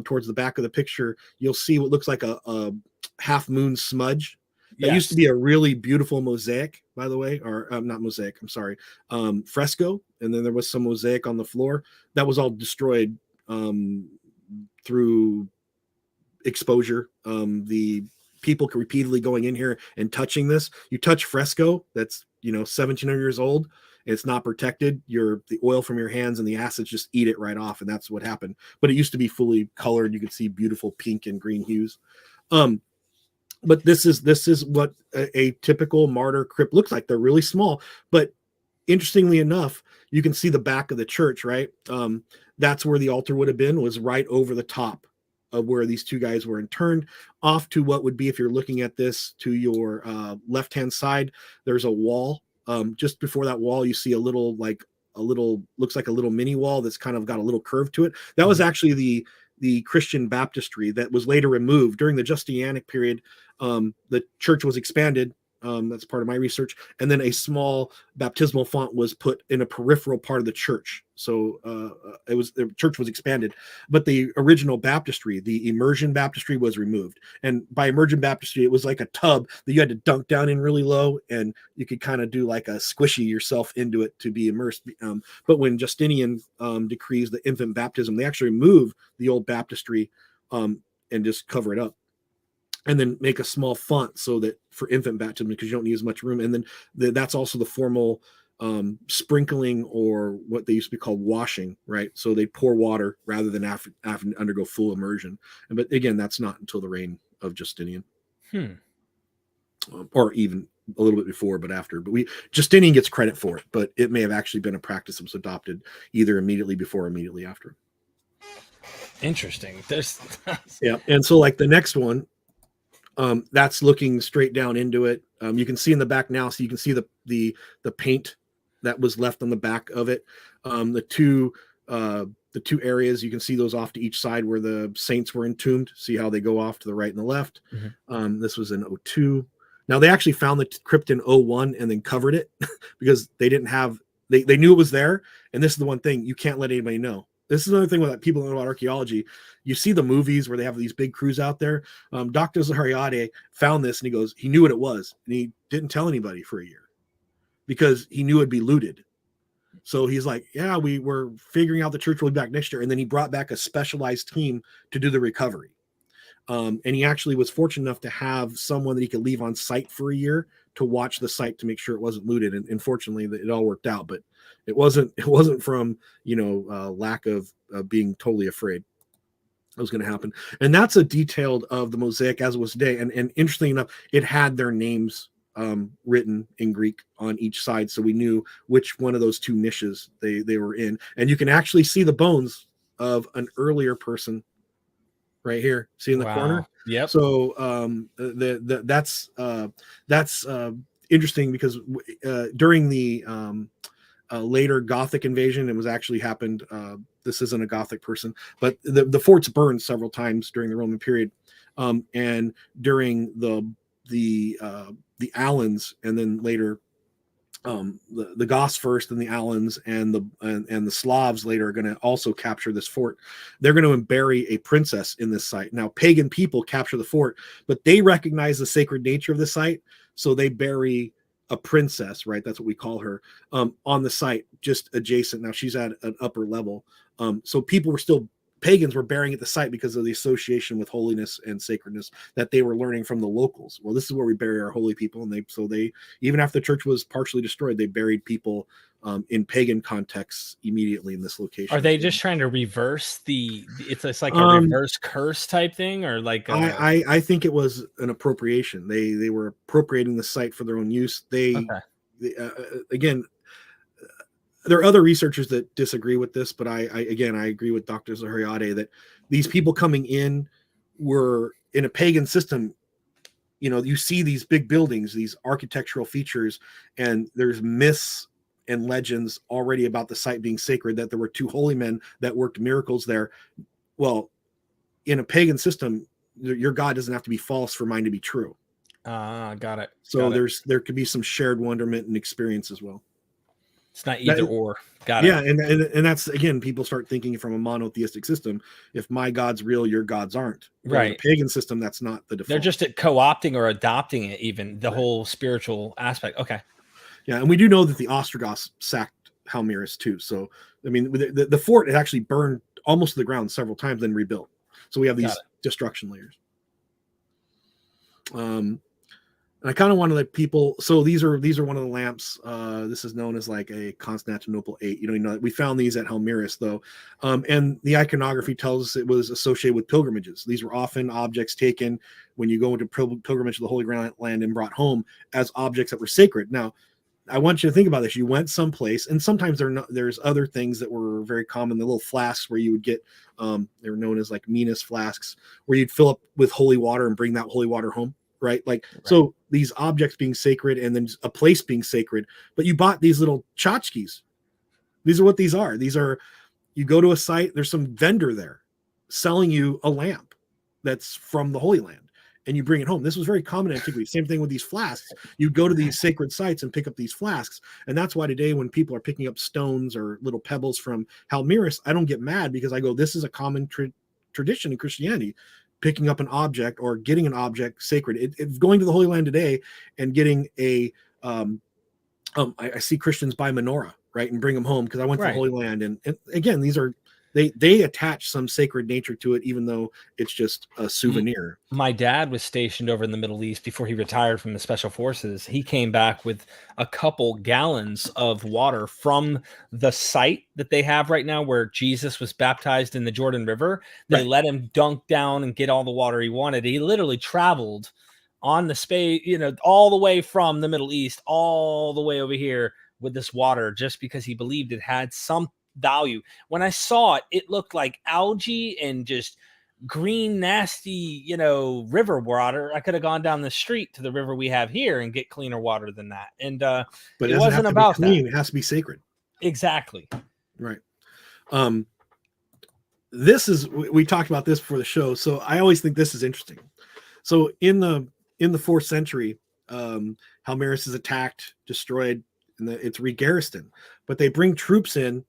towards the back of the picture, you'll see what looks like a half moon smudge. That used to be a really beautiful mosaic, by the way, or not mosaic, I'm sorry, fresco. And then there was some mosaic on the floor that was all destroyed through exposure. The people repeatedly going in here and touching this. You touch fresco that's 1,700 years old. It's not protected. The oil from your hands and the acids just eat it right off, and that's what happened. But it used to be fully colored. You could see beautiful pink and green hues. But this is what a typical martyr crypt looks like. They're really small, but interestingly enough, you can see the back of the church, right? That's where the altar would have been, was right over the top of where these two guys were interned, off to what would be, if you're looking at this, to your left-hand side, there's a wall. Just before that wall, you see looks like a little mini wall that's kind of got a little curve to it. That was actually the Christian baptistry that was later removed during the Justinianic period. The church was expanded. That's part of my research. And then a small baptismal font was put in a peripheral part of the church. So the church was expanded, but the original baptistry, the immersion baptistry, was removed. And by immersion baptistry, it was like a tub that you had to dunk down in really low, and you could kind of do like a squishy yourself into it to be immersed. But when Justinian decrees the infant baptism, they actually remove the old baptistry and just cover it up, and then make a small font so that for infant baptism, because you don't need as much room. And then that's also the formal sprinkling, or what they used to be called washing, right? So they pour water rather than have to undergo full immersion. But again, that's not until the reign of Justinian, or even a little bit before, but after. But Justinian gets credit for it, but it may have actually been a practice that was adopted either immediately before or immediately after. Interesting. Yeah, and so like the next one. That's looking straight down into it. You can see in the back now, so you can see the paint that was left on the back of it. The two areas, you can see those off to each side where the saints were entombed. See how they go off to the right and the left. Mm-hmm. This was in 02. Now they actually found the crypt in 01 and then covered it because they didn't have, they knew it was there. And this is the one thing you can't let anybody know. This is another thing with people know about archaeology. You see the movies where they have these big crews out there. Dr. Zahariade found this, and he knew what it was, and he didn't tell anybody for a year because he knew it'd be looted. So he's like, yeah, we were figuring out the church will be back next year. And then he brought back a specialized team to do the recovery. And he actually was fortunate enough to have someone that he could leave on site for a year to watch the site to make sure it wasn't looted. And fortunately, it all worked out. But it wasn't from lack of being totally afraid it was going to happen. And that's a detailed of the mosaic as it was today. And interestingly enough, it had their names written in Greek on each side, so we knew which one of those two niches they were in. And you can actually see the bones of an earlier person right here. See in the corner? Yep. So that's interesting because during the later Gothic invasion, it was actually happened. This isn't a Gothic person, but the forts burned several times during the Roman period, and during the Alans, and then later the Goths first, and the Alans and the Slavs later are going to also capture this fort. They're going to bury a princess in this site. Now, pagan people capture the fort, but they recognize the sacred nature of the site, so they bury a princess, right? That's what we call her, on the site, just adjacent. Now she's at an upper level. So pagans were burying at the site because of the association with holiness and sacredness that they were learning from the locals. Well, this is where we bury our holy people. And they even after the church was partially destroyed, they buried people in pagan contexts immediately in this location. Are they just trying to reverse it's like a reverse curse type thing, or like I think it was an appropriation. They were appropriating the site for their own use. Again, there are other researchers that disagree with this, but I agree with Dr. Zahariade that these people coming in were in a pagan system. You see these big buildings, these architectural features, and there's myths and legends already about the site being sacred, that there were two holy men that worked miracles there. Well, in a pagan system, your God doesn't have to be false for mine to be true. Got it. So there could be some shared wonderment and experience as well. It's not either or. Got Yeah, it. and that's, again, people start thinking from a monotheistic system. If my God's real, your gods aren't. But in a Right. pagan system, that's not the default. They're just co-opting or adopting it, even the whole spiritual aspect. Okay. Yeah, and we do know that the Ostrogoths sacked Halmyrus too. So, I mean, the fort had actually burned almost to the ground several times, then rebuilt. So we have these destruction layers. And I kind of want to let people. So these are one of the lamps. This is known as like a Constantinople 8. You know, we found these at Halmyrus though, and the iconography tells us it was associated with pilgrimages. These were often objects taken when you go into pilgrimage to the Holy Land and brought home as objects that were sacred. Now, I want you to think about this. You went someplace, and sometimes there's other things that were very common. The little flasks where you would get, they were known as like Minas flasks, where you'd fill up with holy water and bring that holy water home. Right. So these objects being sacred and then a place being sacred, but you bought these little tchotchkes. These are what these are. You go to a site, there's some vendor there selling you a lamp that's from the Holy Land and you bring it home. This was very common in antiquity. Same thing with these flasks. You go to these sacred sites and pick up these flasks. And that's why today when people are picking up stones or little pebbles from Halmyrus, I don't get mad because I go, this is a common tradition in Christianity. Picking up an object or getting an object sacred. It's going to the Holy Land today and getting a, I see Christians buy menorah, right, and bring them home because I went to the Holy Land. And again, these are, they attach some sacred nature to it, even though it's just a souvenir. My dad was stationed over in the Middle East before he retired from the Special Forces. He came back with a couple gallons of water from the site that they have right now where Jesus was baptized in the Jordan River. They let him dunk down and get all the water he wanted. He literally traveled on the space, all the way from the Middle East, all the way over here with this water just because he believed it had some value. When I saw it, it looked like algae and just green, nasty, river water. I could have gone down the street to the river we have here and get cleaner water than that. And but it wasn't about clean. that. It has to be sacred. Exactly. Right. This is, we talked about this before the show. So I always think this is interesting. So in the 4th century, Halmyrus is attacked, destroyed, and it's re-garrisoned. But they bring troops in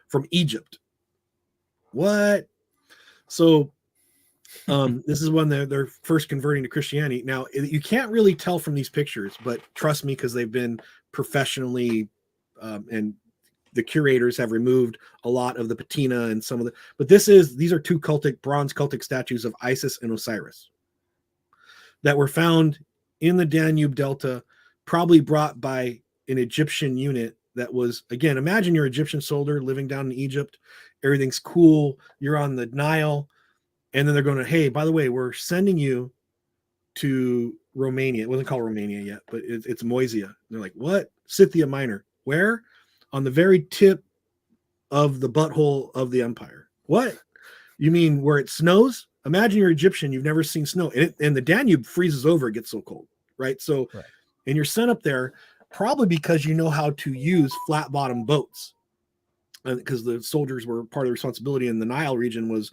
from Egypt. What? So this is when they're first converting to Christianity. Now, you can't really tell from these pictures, but trust me, because they've been professionally, and the curators have removed a lot of the patina and some of the, but these are two bronze cultic statues of Isis and Osiris that were found in the Danube Delta, probably brought by an Egyptian unit that was, again, imagine you're an Egyptian soldier living down in Egypt. Everything's cool. You're on the Nile. And then they're going to, hey, by the way, we're sending you to Romania. It wasn't called Romania yet, but it's Moesia. And they're like, what? Scythia Minor. Where? On the very tip of the butthole of the empire. What? You mean where it snows? Imagine you're Egyptian. You've never seen snow. And the Danube freezes over. It gets so cold, right? So, and you're sent up there probably because you know how to use flat-bottom boats. Because the soldiers were part of the responsibility in the Nile region was,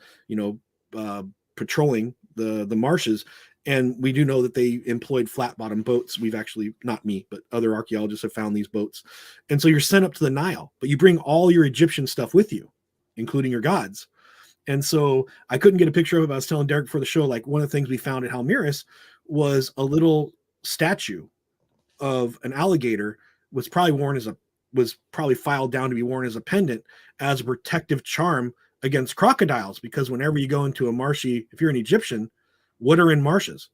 patrolling the marshes. And we do know that they employed flat-bottom boats. We've actually, not me, but other archaeologists have found these boats. And so you're sent up to the Nile, but you bring all your Egyptian stuff with you, including your gods. And so I couldn't get a picture of it, but I was telling Derek before the show, like one of the things we found at Halmyrus was a little statue of an alligator was probably filed down to be worn as a pendant as a protective charm against crocodiles. Because whenever you go into a marshy, if you're an Egyptian, what are in marshes?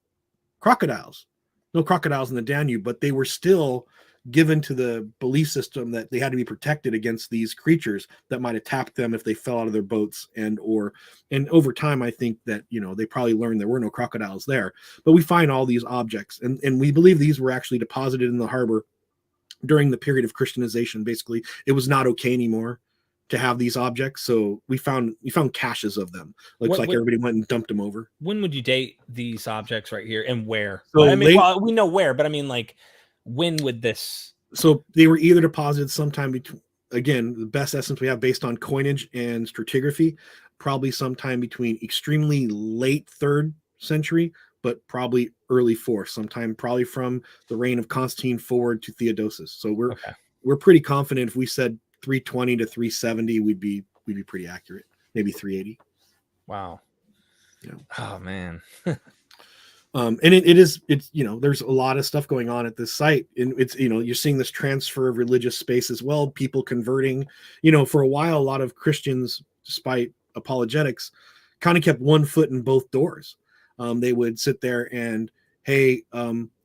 Crocodiles. No crocodiles in the Danube, but they were still given to the belief system that they had to be protected against these creatures that might attack them if they fell out of their boats. And over time, I think that, they probably learned there were no crocodiles there, but we find all these objects and we believe these were actually deposited in the harbor during the period of Christianization. Basically, it was not okay anymore to have these objects. So we found caches of them. Looks like everybody went and dumped them over. When would you date these objects right here and where? So we know where, but I mean, like, when would this? So they were either deposited sometime between, again, the best estimates we have based on coinage and stratigraphy, probably sometime between extremely late 3rd century, but probably early 4th, sometime probably from the reign of Constantine forward to Theodosius. So we're pretty confident if we said 320 to 370, we'd be pretty accurate. Maybe 380. Wow. You know. Oh man. And it's there's a lot of stuff going on at this site, and it's you're seeing this transfer of religious space as well. People converting. For a while, a lot of Christians, despite apologetics, kind of kept one foot in both doors. They would sit there and, hey,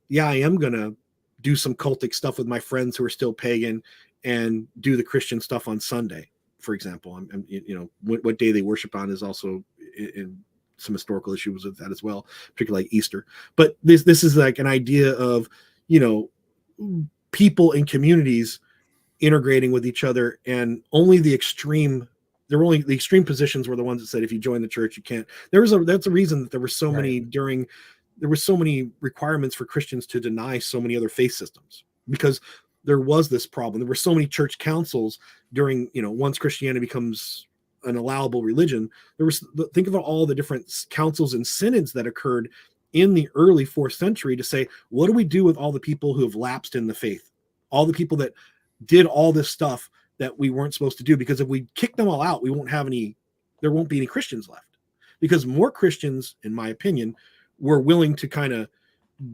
yeah, I am gonna do some cultic stuff with my friends who are still pagan, and do the Christian stuff on Sunday, for example. What day they worship on is also in some historical issues with that as well, particularly like Easter. But this is like an idea of, people in communities integrating with each other, and only the extreme positions were the ones that said, if you join the church, you can't. That's a reason that there were so many requirements for Christians to deny so many other faith systems, because there was this problem. There were so many church councils during, once Christianity becomes an allowable religion, think about all the different councils and synods that occurred in the early 4th century to say, what do we do with all the people who have lapsed in the faith, all the people that did all this stuff that we weren't supposed to do? Because if we kick them all out, there won't be any Christians left, because more Christians, in my opinion, were willing to kind of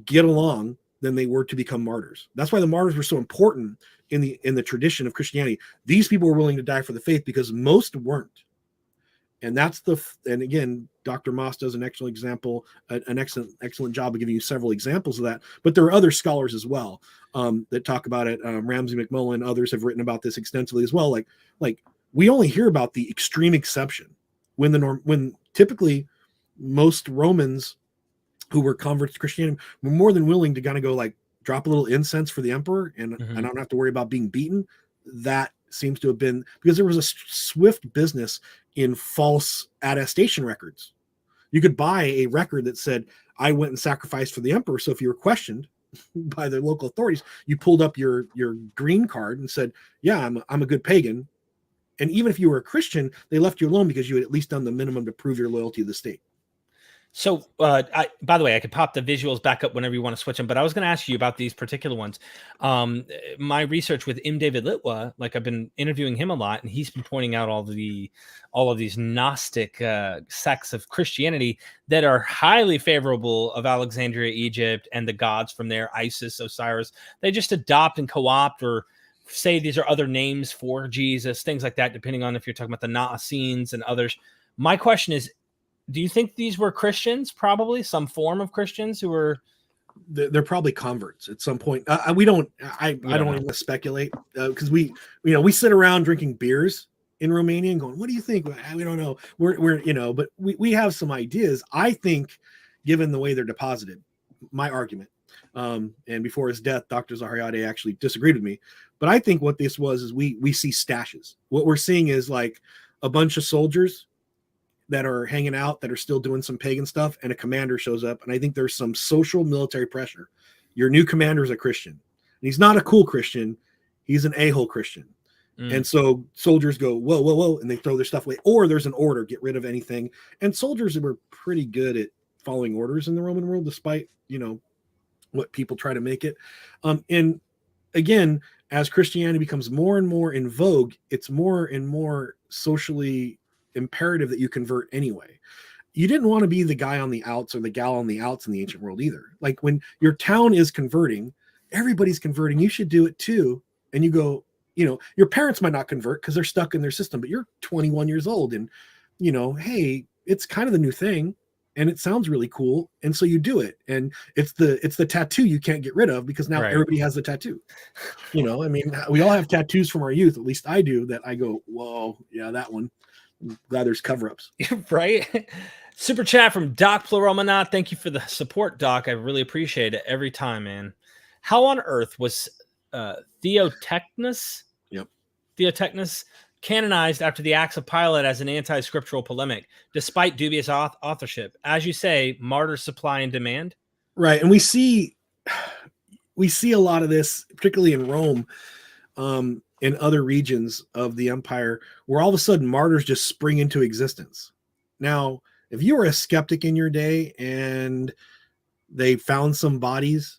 get along than they were to become martyrs. That's why the martyrs were so important in the tradition of Christianity. These people were willing to die for the faith because most weren't. And and again, Dr. Moss does an excellent example, an excellent job of giving you several examples of that. But there are other scholars as well that talk about it. Ramsey McMullen, others have written about this extensively as well. Like we only hear about the extreme exception when typically most Romans who were converts to Christianity were more than willing to kind of go like drop a little incense for the emperor, and I don't have to worry about being beaten. That seems to have been because there was a swift business in false attestation records. You could buy a record that said, I went and sacrificed for the emperor. So if you were questioned by the local authorities, you pulled up your green card and said, yeah, I'm a good pagan. And even if you were a Christian, they left you alone because you had at least done the minimum to prove your loyalty to the state. So, by the way, I could pop the visuals back up whenever you want to switch them, but I was going to ask you about these particular ones. My research with M. David Litwa, like I've been interviewing him a lot, and he's been pointing out all of these Gnostic sects of Christianity that are highly favorable of Alexandria, Egypt, and the gods from there, Isis, Osiris. They just adopt and co-opt or say these are other names for Jesus, things like that, depending on if you're talking about the Naassenes and others. My question is, do you think these were Christians? Probably some form of Christians who were. They're probably converts at some point. I don't want to speculate because we sit around drinking beers in Romania and going, what do you think? We don't know. We're but we have some ideas. I think, given the way they're deposited, my argument, and before his death, Dr. Zahariadeh actually disagreed with me, but I think what this was is we see stashes. What we're seeing is like a bunch of soldiers that are hanging out, that are still doing some pagan stuff, and a commander shows up. And I think there's some social military pressure. Your new commander is a Christian. And he's not a cool Christian. He's an a-hole Christian. And so soldiers go, whoa, whoa, whoa, and they throw their stuff away. Or there's an order, get rid of anything. And soldiers were pretty good at following orders in the Roman world, despite, what people try to make it. And again, as Christianity becomes more and more in vogue, it's more and more socially imperative that you convert anyway. You didn't want to be the guy on the outs or the gal on the outs in the ancient world either. Like when your town is converting, everybody's converting, you should do it too. And you go, your parents might not convert because they're stuck in their system, but you're 21 years old and hey, it's kind of the new thing and it sounds really cool, and so you do it. And it's the tattoo you can't get rid of because now everybody has the tattoo. We all have tattoos from our youth, at least I do, that I go, whoa, yeah, that one. I'm glad there's cover-ups. Right? Super chat from Doc Pluromana. Thank you for the support, Doc. I really appreciate it every time, man. How on earth was Theotechnos? Yep. Theotechnos canonized after the Acts of Pilate as an anti-scriptural polemic, despite dubious authorship? As you say, martyr supply and demand. Right, and we see a lot of this, particularly in Rome. In other regions of the empire, where all of a sudden martyrs just spring into existence. Now, if you were a skeptic in your day and they found some bodies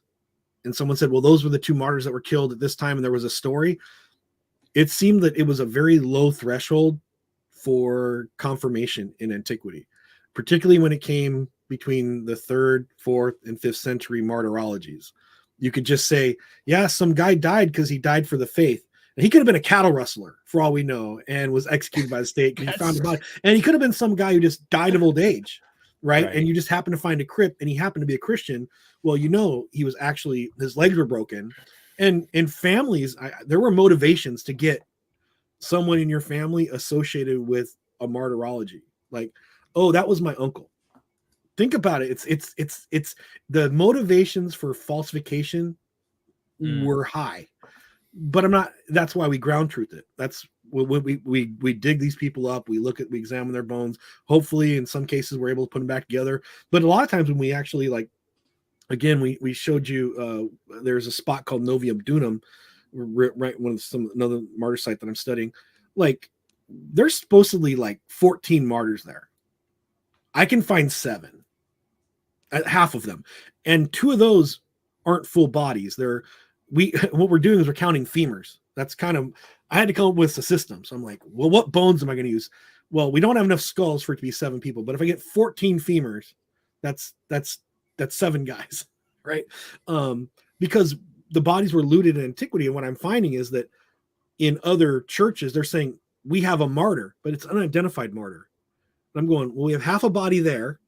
and someone said, well, those were the two martyrs that were killed at this time, and there was a story, it seemed that it was a very low threshold for confirmation in antiquity, particularly when it came between the 3rd, 4th, and 5th century martyrologies. You could just say, yeah, some guy died because he died for the faith. And he could have been a cattle rustler, for all we know, and was executed by the state because he found a body. And he could have been some guy who just died of old age, right? And you just happen to find a crypt, and he happened to be a Christian. Well, you know, he was actually, his legs were broken. And in families, there were motivations to get someone in your family associated with a martyrology. Like, oh, that was my uncle. Think about it. It's the motivations for falsification were high. But I'm not, that's why we ground truth it. That's when we dig these people up, we examine their bones. Hopefully in some cases we're able to put them back together. But a lot of times when we actually, like, again, we showed you there's a spot called Novium Dunum, right, another martyr site that I'm studying. Like, there's supposedly like 14 martyrs there. I can find 7, half of them, and 2 of those aren't full bodies. What we're doing is we're counting femurs. That's kind of, I had to come up with a system. So I'm like, well, what bones am I going to use? Well, we don't have enough skulls for it to be 7 people, but if I get 14 femurs, that's 7 guys, right? Because the bodies were looted in antiquity. And what I'm finding is that in other churches, they're saying we have a martyr, but it's unidentified martyr. And I'm going, well, we have half a body there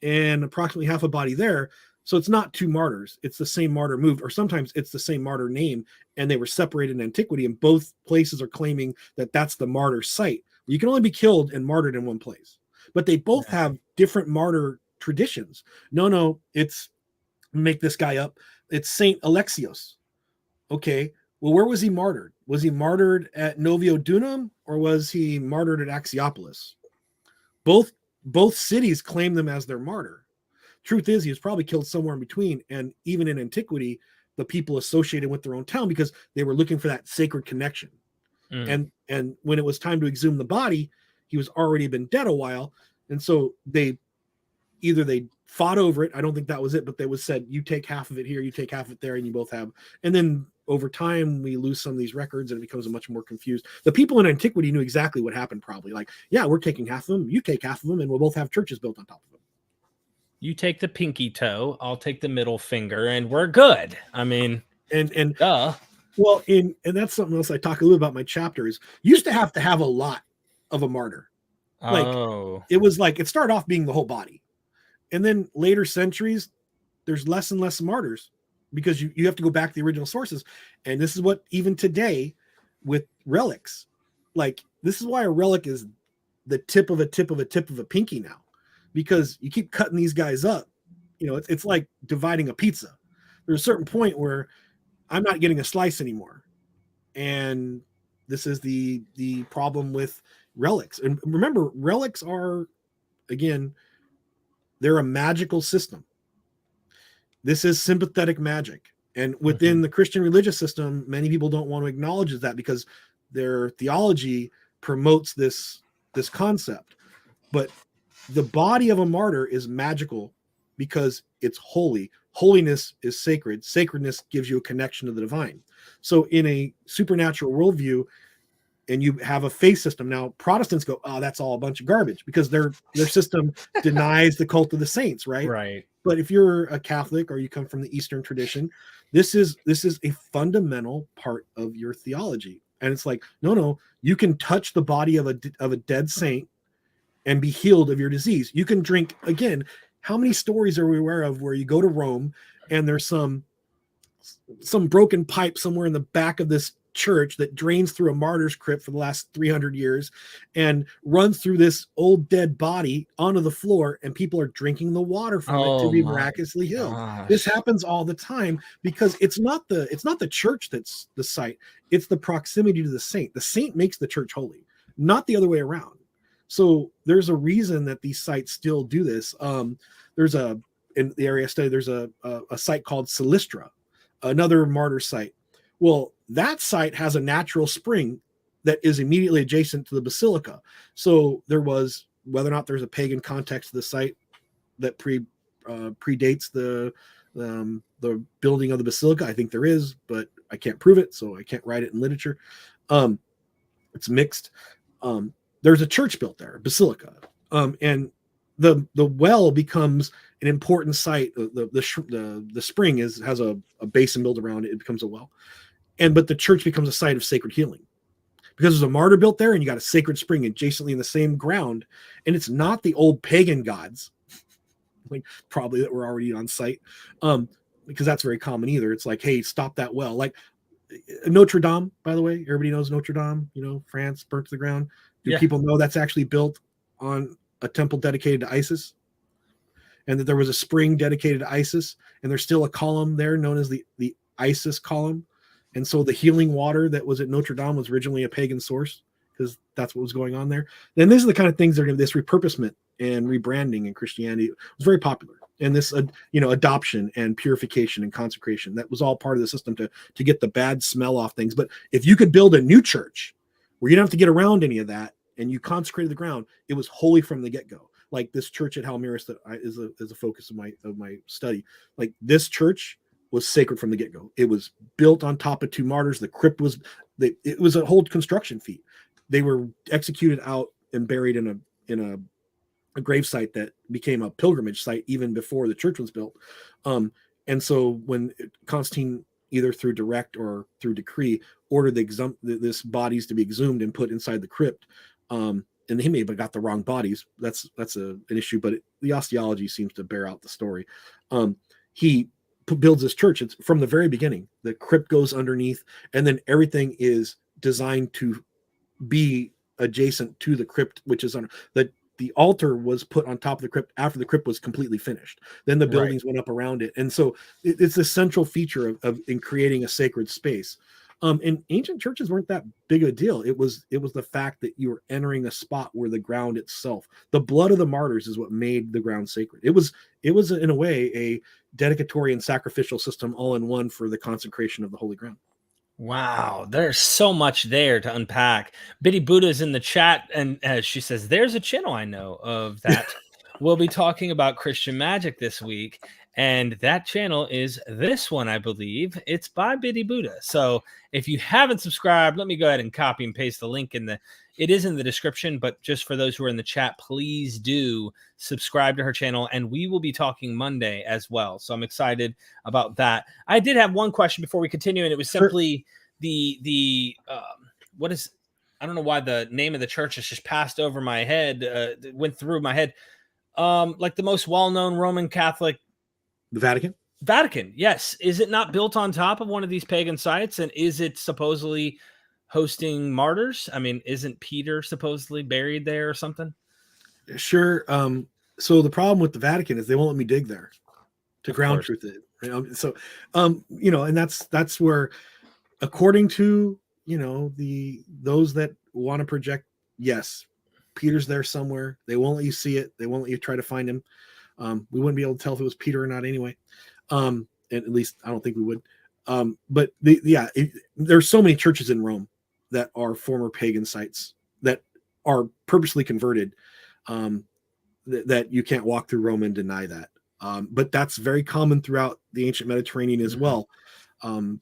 and approximately half a body there. So it's not 2 martyrs. It's the same martyr moved, or sometimes it's the same martyr name, and they were separated in antiquity, and both places are claiming that that's the martyr site. You can only be killed and martyred in one place, but they both have different martyr traditions. No, it's, make this guy up, it's Saint Alexios. Okay, well, where was he martyred? Was he martyred at Novio Dunum, or was he martyred at Axiopolis? Both cities claim them as their martyr. Truth is, he was probably killed somewhere in between. And even in antiquity, the people associated with their own town, because they were looking for that sacred connection. And when it was time to exhume the body, he was already been dead a while. And so they fought over it. I don't think that was it, but they said, you take half of it here, you take half of it there, and you both have. And then over time, we lose some of these records, and it becomes a much more confused. The people in antiquity knew exactly what happened, probably. Like, yeah, we're taking half of them, you take half of them, and we'll both have churches built on top of them. You take the pinky toe, I'll take the middle finger, and we're good. I mean, and duh. Well, and that's something else I talk a little about in my chapter is you used to have a lot of a martyr. Like, it was like, it started off being the whole body. And then later centuries, there's less and less martyrs because you have to go back to the original sources. And this is what, even today with relics, like, this is why a relic is the tip of a pinky now, because you keep cutting these guys up. You know, it's like dividing a pizza. There's a certain point where I'm not getting a slice anymore. And this is the problem with relics. And remember, relics are, again, they're a magical system. This is sympathetic magic. And within the Christian religious system, many people don't want to acknowledge that because their theology promotes this concept. But the body of a martyr is magical because it's holy. Holiness is sacred. Sacredness gives you a connection to the divine. So in a supernatural worldview, and you have a faith system. Now, Protestants go, oh, that's all a bunch of garbage because their system denies the cult of the saints, right? Right. But if you're a Catholic or you come from the Eastern tradition, this is a fundamental part of your theology. And it's like, no, you can touch the body of a dead saint and be healed of your disease. You can drink, again, how many stories are we aware of where you go to Rome and there's some broken pipe somewhere in the back of this church that drains through a martyr's crypt for the last 300 years and runs through this old dead body onto the floor, and people are drinking the water from it to be miraculously healed. This happens all the time because it's not the church that's the site, it's the proximity to the saint. The saint makes the church holy, not the other way around. So there's a reason that these sites still do this. In the area I study, there's a site called Silistra, another martyr site. Well, that site has a natural spring that is immediately adjacent to the basilica. So there was, whether or not there's a pagan context to the site that predates the the building of the basilica. I think there is, but I can't prove it, so I can't write it in literature. It's mixed. There's a church built there, a basilica, and the well becomes an important site. The spring has a basin built around it. It becomes a well, but the church becomes a site of sacred healing because there's a martyr built there, and you got a sacred spring adjacently in the same ground, and it's not the old pagan gods, like probably that were already on site, because that's very common either. It's like, hey, stop that well, like Notre Dame, by the way, everybody knows Notre Dame, France, burnt to the ground. Do people know that's actually built on a temple dedicated to Isis? And that there was a spring dedicated to Isis, and there's still a column there known as the Isis column. And so the healing water that was at Notre Dame was originally a pagan source, because that's what was going on there. Then these are the kind of things that are going to, this repurposement and rebranding in Christianity was very popular. And this, adoption and purification and consecration, that was all part of the system to get the bad smell off things. But if you could build a new church where you don't have to get around any of that, and you consecrated the ground, it was holy from the get-go. Like this church at Halmiris that is a focus of my study. Like this church was sacred from the get-go. It was built on top of 2 martyrs. The crypt was it was a whole construction feat. They were executed out and buried in a grave site that became a pilgrimage site even before the church was built. And so when Constantine, either through direct or through decree, ordered this bodies to be exhumed and put inside the crypt, and he may have got the wrong bodies. That's an issue, but the osteology seems to bear out the story. He builds this church. It's from the very beginning. The crypt goes underneath, and then everything is designed to be adjacent to the crypt, which is on the altar was put on top of the crypt after the crypt was completely finished. Then the buildings went up around it. And so it's a central feature of in creating a sacred space. And ancient churches weren't that big a deal. It was the fact that you were entering a spot where the ground itself, the blood of the martyrs, is what made the ground sacred. It was in a way a dedicatory and sacrificial system all in one for the consecration of the holy ground. Wow, there's so much there to unpack. Biddy Buddha's in the chat, and she says, there's a channel I know of that we'll be talking about Christian magic this week. And that channel is this one, I believe. It's by Biddy Buddha. So if you haven't subscribed, let me go ahead and copy and paste the link it is in the description, but just for those who are in the chat, please do subscribe to her channel, and we will be talking Monday as well. So I'm excited about that. I did have one question before we continue, and it was simply what is, I don't know why the name of the church has just passed over my head, went through my head. Like the most well-known Roman Catholic. The Vatican? Vatican, yes. Is it not built on top of one of these pagan sites? And is it supposedly hosting martyrs? I mean, isn't Peter supposedly buried there or something? Sure. So the problem with the Vatican is they won't let me dig there to ground truth it. And that's where, according to, those that want to project, yes, Peter's there somewhere. They won't let you see it. They won't let you try to find him. We wouldn't be able to tell if it was Peter or not anyway. And at least I don't think we would. But there's so many churches in Rome that are former pagan sites that are purposely converted, that you can't walk through Rome and deny that. But that's very common throughout the ancient Mediterranean as well. And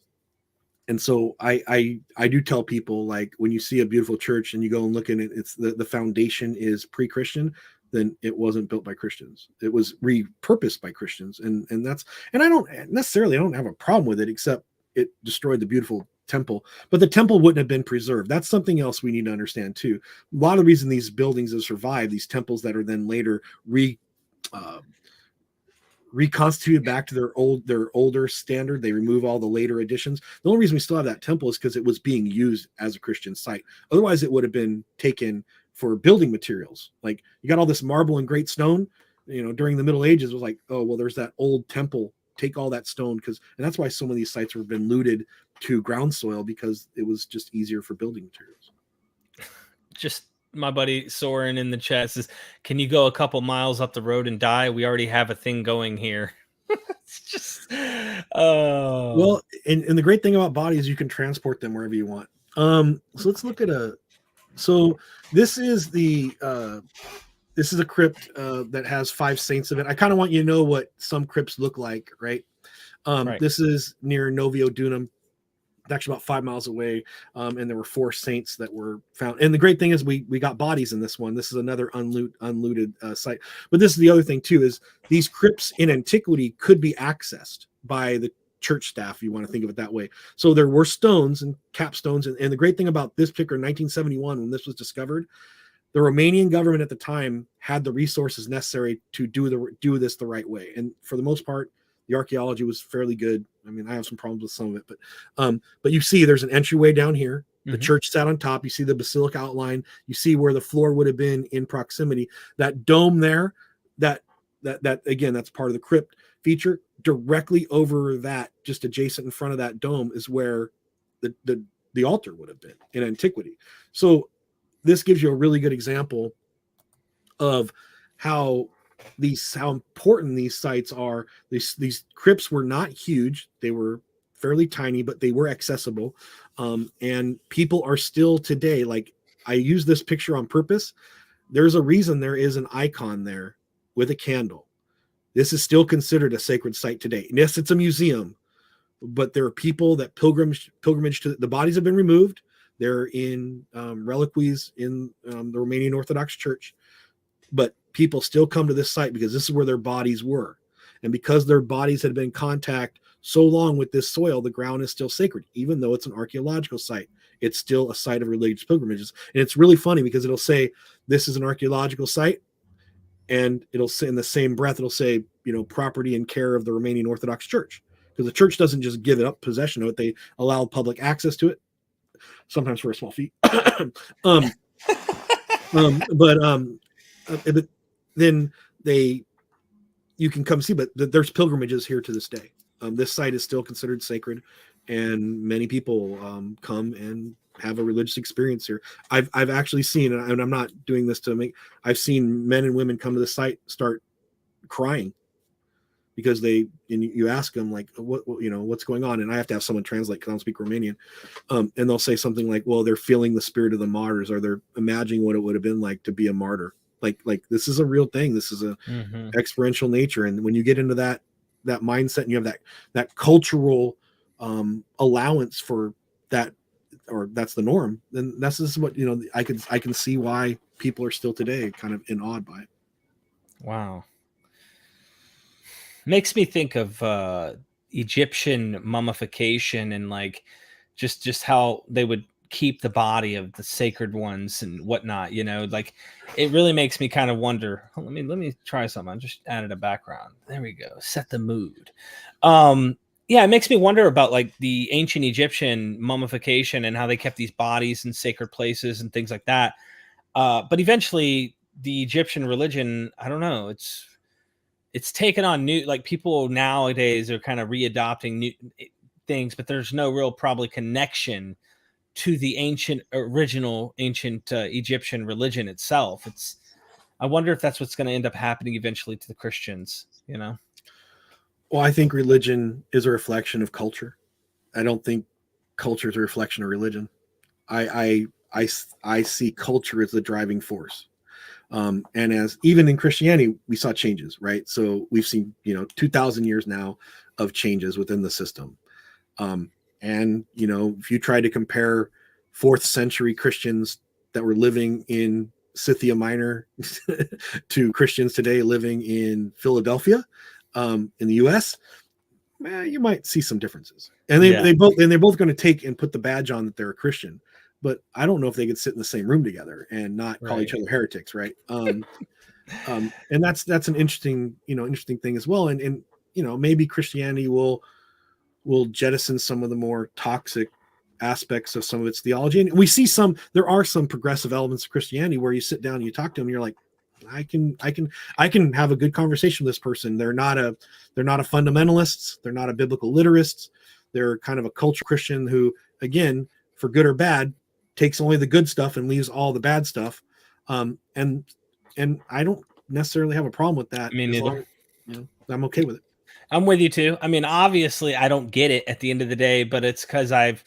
so I do tell people, like, when you see a beautiful church and you go and look at it, it's the foundation is pre-Christian, then it wasn't built by Christians. It was repurposed by Christians. And I don't have a problem with it, except it destroyed the beautiful temple, but the temple wouldn't have been preserved. That's something else we need to understand too. A lot of the reason these buildings have survived, these temples that are then later reconstituted back to their older standard. They remove all the later additions. The only reason we still have that temple is because it was being used as a Christian site. Otherwise, it would have been taken for building materials. Like, you got all this marble and great stone, during the Middle Ages, it was like, oh, well, there's that old temple. Take all that stone, and that's why so many of these sites have been looted to ground soil, because it was just easier for building materials. Just my buddy Soren in the chat says, can you go a couple miles up the road and die? We already have a thing going here. It's just well, and the great thing about bodies is you can transport them wherever you want. So let's look at so this is the this is a crypt that has 5 saints of it. I kind of want you to know what some crypts look like, right? Right. This is near Novio Dunum, actually about 5 miles away, and there were 4 saints that were found. And the great thing is we got bodies in this one. This is another unlooted site. But this is the other thing too, is these crypts in antiquity could be accessed by the church staff, if you want to think of it that way. So there were stones and capstones, and the great thing about this particular 1971, when this was discovered, the Romanian government at the time had the resources necessary to do this the right way. And for the most part, the archaeology was fairly good. I mean, I have some problems with some of it, but you see there's an entryway down here. The church sat on top. You see the basilica outline. You see where the floor would have been in proximity. That dome there, that again, that's part of the crypt feature. Directly over that, just adjacent in front of that dome, is where the altar would have been in antiquity. So this gives you a really good example of how important these sites are. These crypts were not huge. They were fairly tiny, but they were accessible. And people are still today, like, I use this picture on purpose. There's a reason there is an icon there with a candle. This is still considered a sacred site today. And yes, it's a museum, but there are people that pilgrimage to, the bodies have been removed. They're in reliquaries in the Romanian Orthodox Church, but people still come to this site because this is where their bodies were. And because their bodies had been in contact so long with this soil, the ground is still sacred. Even though it's an archaeological site, it's still a site of religious pilgrimages. And it's really funny because it'll say this is an archaeological site, and it'll say in the same breath, it'll say, property and care of the Romanian Orthodox Church. Because the church doesn't just give it up possession of it, they allow public access to it, sometimes for a small fee. But then you can come see, but there's pilgrimages here to this day. This site is still considered sacred, and many people come and have a religious experience here. I've actually seen, and I'm not doing this I've seen men and women come to the site start crying because you ask them, like, what's going on, and I have to have someone translate because I don't speak Romanian, and they'll say something like, well, they're feeling the spirit of the martyrs, or they're imagining what it would have been like to be a martyr. Like this is a real thing. This is a experiential nature. And when you get into that mindset, and you have that cultural allowance for that, or that's the norm, then this is what, I can see why people are still today kind of in awe by it. Wow. Makes me think of Egyptian mummification, and like just how they would keep the body of the sacred ones and whatnot, like it really makes me kind of wonder. Let me try something. I just added a background. There we go. Set the mood. It makes me wonder about like the ancient Egyptian mummification and how they kept these bodies in sacred places and things like that. But eventually the Egyptian religion, I don't know, it's taken on new, like people nowadays are kind of readopting new things, but there's no real probably connection to the original ancient Egyptian religion itself. I wonder if that's what's going to end up happening eventually to the Christians, Well, I think religion is a reflection of culture. I don't think culture is a reflection of religion. I see culture as the driving force. And as even in Christianity, we saw changes, right? So we've seen, 2,000 years now of changes within the system. And, if you try to compare 4th century Christians that were living in Scythia Minor to Christians today living in Philadelphia, in the US, you might see some differences. And they're both going to take and put the badge on that they're a Christian. But I don't know if they could sit in the same room together and not call each other heretics, right? And that's an interesting thing as well. And maybe Christianity will jettison some of the more toxic aspects of some of its theology. And we see there are some progressive elements of Christianity where you sit down and you talk to them, and you're like, I can have a good conversation with this person. They're not a fundamentalist. They're not a biblical literist. They're kind of a cultural Christian who, again, for good or bad, takes only the good stuff and leaves all the bad stuff. And I don't necessarily have a problem with that. Me neither. I'm okay with it. I'm with you too. I mean, obviously I don't get it at the end of the day, but it's because I've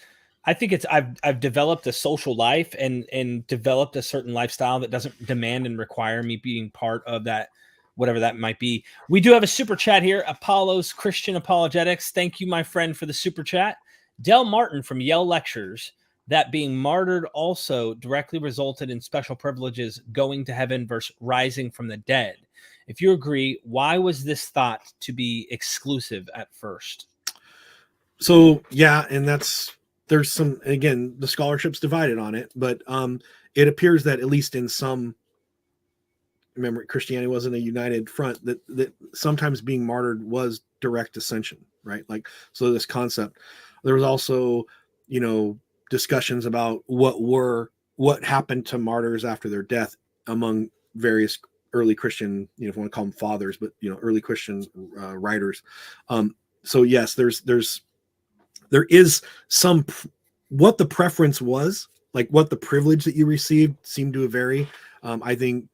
I think I've developed a social life and developed a certain lifestyle that doesn't demand and require me being part of that, whatever that might be. We do have a super chat here. Apollo's Christian Apologetics. Thank you, my friend, for the super chat. Del Martin from Yale Lectures, that being martyred also directly resulted in special privileges going to heaven versus rising from the dead. If you agree, why was this thought to be exclusive at first? So yeah, and there's some, again, the scholarship's divided on it, but it appears that at least in some, remember, Christianity wasn't a united front, that sometimes being martyred was direct ascension, right? Like, so this concept, there was also, discussions about what happened to martyrs after their death among various early Christian, if you want to call them fathers, but early Christian writers. So yes, there is some, what the preference was, like what the privilege that you received seemed to vary. I think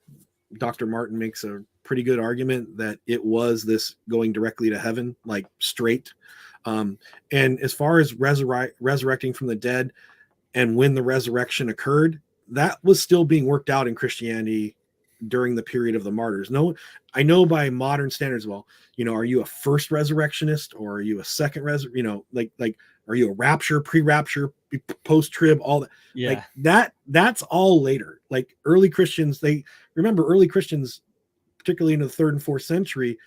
Dr. Martin makes a pretty good argument that it was this going directly to heaven, like straight. And as far as resurrecting from the dead and when the resurrection occurred, that was still being worked out in Christianity during the period of the martyrs. No, I know by modern standards, well, are you a first resurrectionist or are you a second like are you a rapture, pre-rapture, post-trib, all that? Yeah. Like that's all later. Like early Christians, early Christians, particularly in the 3rd and 4th century,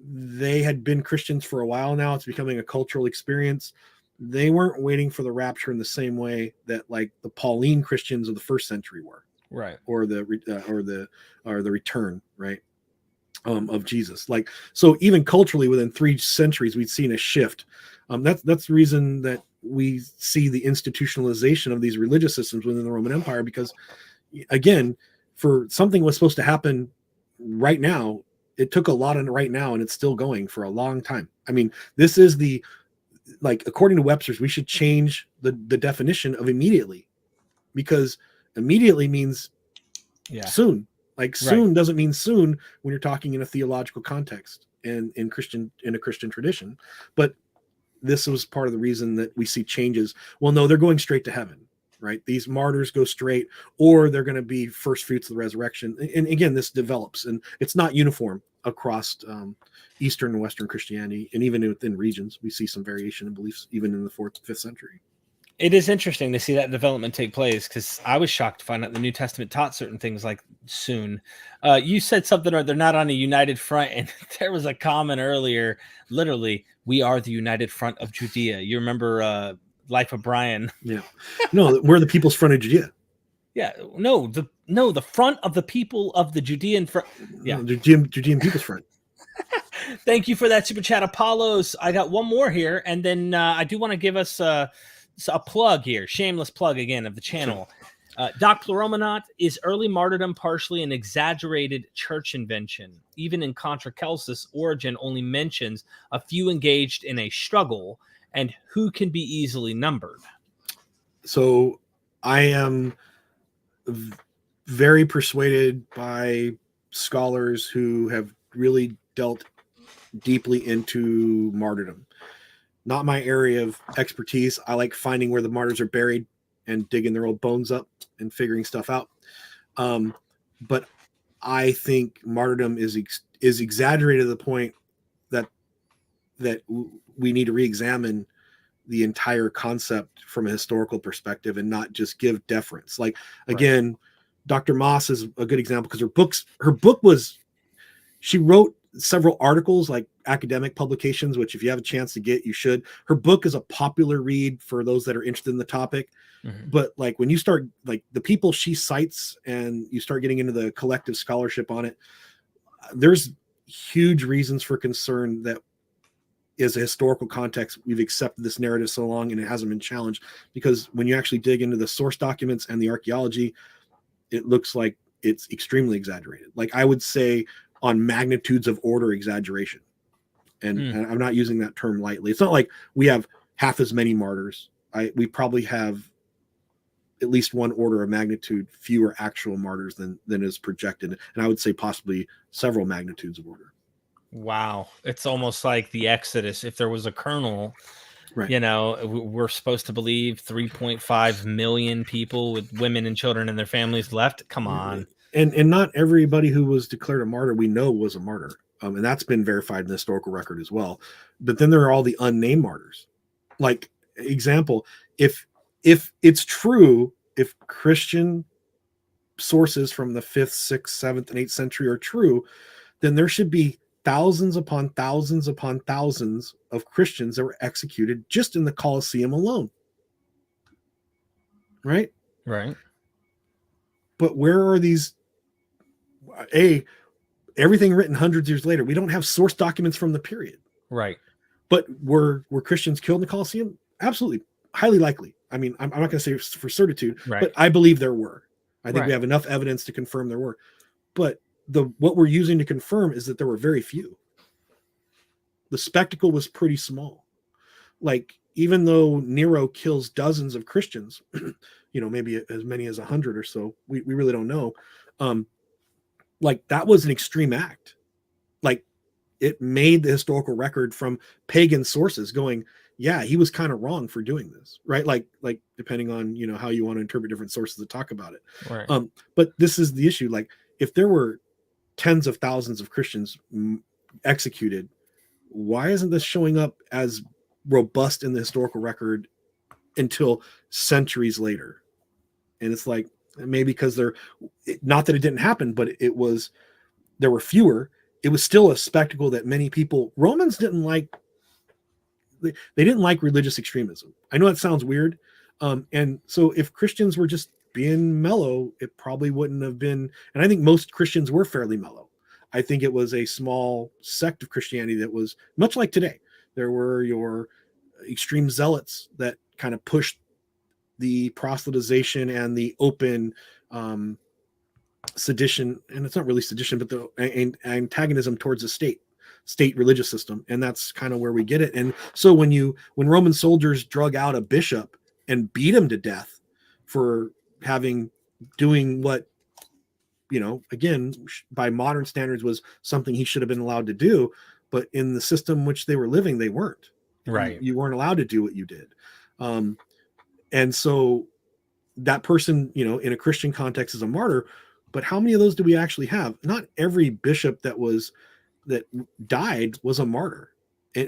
they had been Christians for a while now. It's becoming a cultural experience. They weren't waiting for the rapture in the same way that like the Pauline Christians of the 1st century were. Right. Or the return, right, of Jesus. Like, so even culturally within 3 centuries we've seen a shift. That's the reason that we see the institutionalization of these religious systems within the Roman Empire, because again, for something was supposed to happen right now, it took a lot of right now, and it's still going for a long time. I mean, this is according to Webster's, we should change the definition of immediately, because immediately means soon. Like soon doesn't mean soon when you're talking in a theological context and in a Christian tradition. But this was part of the reason that we see changes. Well, no, they're going straight to heaven, right? These martyrs go straight, or they're going to be first fruits of the resurrection. And again, this develops, and it's not uniform across Eastern and Western Christianity. And even within regions, we see some variation in beliefs, even in the 4th, 5th century. It is interesting to see that development take place, because I was shocked to find out the New Testament taught certain things like soon. You said something, or they're not on a united front, and there was a comment earlier, literally, we are the united front of Judea. You remember Life of Brian? Yeah. No, we're the people's front of Judea. Yeah. No, the front of the people of the Judean front. Yeah. No, Judean people's front. Thank you for that super chat, Apollos. I got one more here, and then I do want to give us a plug here, shameless plug again of the channel. Doc Pleuromonot, is early martyrdom partially an exaggerated church invention? Even in Contra Celsus, Origen only mentions a few engaged in a struggle, and who can be easily numbered. So I am very persuaded by scholars who have really dealt deeply into martyrdom. Not my area of expertise. I like finding where the martyrs are buried and digging their old bones up and figuring stuff out. But I think martyrdom is exaggerated to the point that we need to re-examine the entire concept from a historical perspective and not just give deference. Like, again, right. Dr. Moss is a good example, because her book was, she wrote several articles, like academic publications, which if you have a chance to get, you should. Her book is a popular read for those that are interested in the topic. Mm-hmm. But like when you start, like the people she cites and you start getting into the collective scholarship on it, there's huge reasons for concern that is a historical context. We've accepted this narrative so long and it hasn't been challenged, because when you actually dig into the source documents and the archaeology, it looks like it's extremely exaggerated. Like I would say on magnitudes of order exaggeration. And I'm not using that term lightly. It's not like we have half as many martyrs. We probably have at least one order of magnitude fewer actual martyrs than is projected. And I would say possibly several magnitudes of order. Wow. It's almost like the Exodus. If there was a kernel Right. You know, we're supposed to believe 3.5 million people with women and children and their families left. Come on. And not everybody who was declared a martyr we know was a martyr. And that's been verified in the historical record as well. But then there are all the unnamed martyrs. Like, example, if it's true, if Christian sources from the 5th, 6th, 7th, and 8th century are true, then there should be thousands upon thousands upon thousands of Christians that were executed just in the Colosseum alone. Right? Right. But where are these? Everything written hundreds of years later. We don't have source documents from the period. Right. But were Christians killed in the Colosseum? Absolutely. Highly likely. I mean, I'm not going to say for certitude, Right. but I believe there were. I think Right. we have enough evidence to confirm there were. But what we're using to confirm is that there were very few. The spectacle was pretty small. Like, even though Nero kills dozens of Christians, maybe as many as 100 or so, we really don't know. Like, that was an extreme act. Like, it made the historical record from pagan sources going, yeah, he was kind of wrong for doing this, right? Like depending on, how you want to interpret different sources that talk about it. Right. But this is the issue. Like, if there were tens of thousands of Christians executed, why isn't this showing up as robust in the historical record until centuries later? And it's like, maybe because not that it didn't happen, but there were fewer. It was still a spectacle that many people, Romans didn't like. They didn't like religious extremism. I know that sounds weird. And so if Christians were just being mellow, it probably wouldn't have been. And I think most Christians were fairly mellow. I think it was a small sect of Christianity that was much like today. There were your extreme zealots that kind of pushed the proselytization and the open sedition, and it's not really sedition, but the antagonism towards the state religious system. And that's kind of where we get it. And so when Roman soldiers drug out a bishop and beat him to death for doing what, again, by modern standards was something he should have been allowed to do, but in the system which they were living, they weren't. Right. You weren't allowed to do what you did. And so that person, in a Christian context is a martyr, but how many of those do we actually have? Not every bishop that died was a martyr.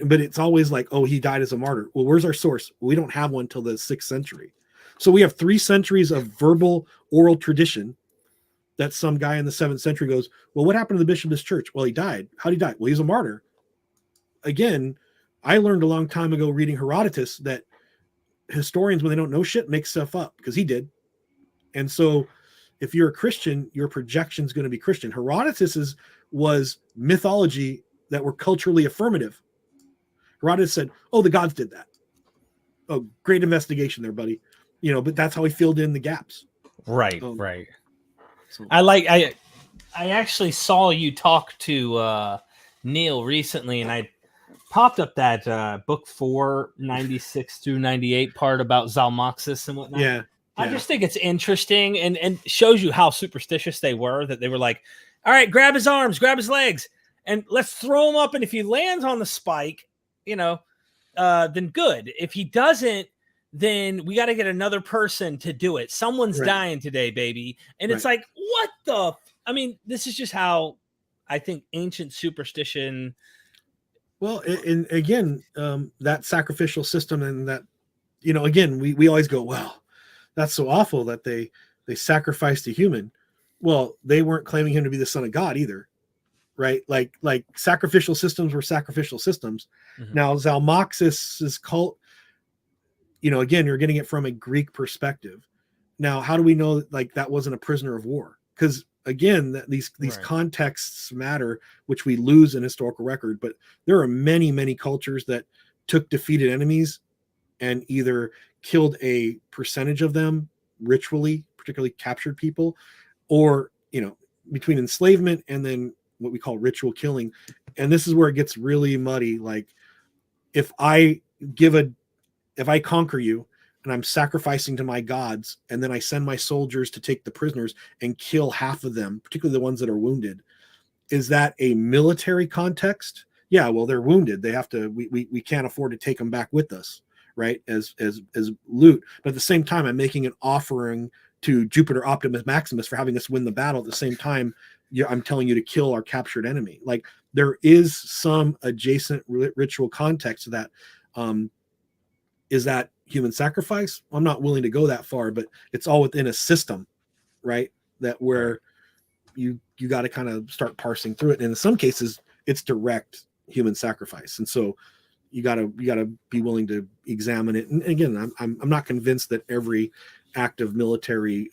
But it's always like, oh, he died as a martyr. Well, where's our source? We don't have one till the 6th century. So we have 3 centuries of verbal oral tradition that some guy in the 7th century goes, well, what happened to the bishop of this church? Well, he died. How did he die? Well, he's a martyr. Again, I learned a long time ago reading Herodotus that historians, when they don't know shit, make stuff up, because he did. And so if you're a Christian, your projection is going to be Christian. Herodotus was mythology that were culturally affirmative. Herodotus said, oh, the gods did that. Oh, great investigation there, buddy. But that's how he filled in the gaps. Right. Right. So. I actually saw you talk to Neil recently, and I popped up that book 4, 96 through 98 part about Zalmoxis and whatnot. Yeah. I just think it's interesting and shows you how superstitious they were, that they were like, all right, grab his arms, grab his legs, and let's throw him up. And if he lands on the spike, then good. If he doesn't, then we got to get another person to do it. Someone's dying today, baby. And it's like, what this is just how I think ancient superstition. Well, and again, that sacrificial system, and that, again, we always go, well, that's so awful that they sacrificed a human. Well, they weren't claiming him to be the son of God either, right? Like sacrificial systems were sacrificial systems. Mm-hmm. Now, Zalmoxis's cult, again, you're getting it from a Greek perspective. Now, how do we know that wasn't a prisoner of war? Because again, these contexts matter, which we lose in historical record. But there are many, many cultures that took defeated enemies and either killed a percentage of them ritually, particularly captured people, or, between enslavement and then what we call ritual killing. And this is where it gets really muddy. Like, if I conquer you and I'm sacrificing to my gods, and then I send my soldiers to take the prisoners and kill half of them, particularly the ones that are wounded, is that a military context? Yeah, well, they're wounded. They have to, we can't afford to take them back with us. right, as loot. But at the same time, I'm making an offering to Jupiter Optimus Maximus for having us win the battle. At the same time, I'm telling you to kill our captured enemy. Like, there is some adjacent ritual context to that. Is that human sacrifice? I'm not willing to go that far, but it's all within a system, right? That where you got to kind of start parsing through it. And in some cases, it's direct human sacrifice, and so you gotta be willing to examine it. And again, I'm not convinced that every act of military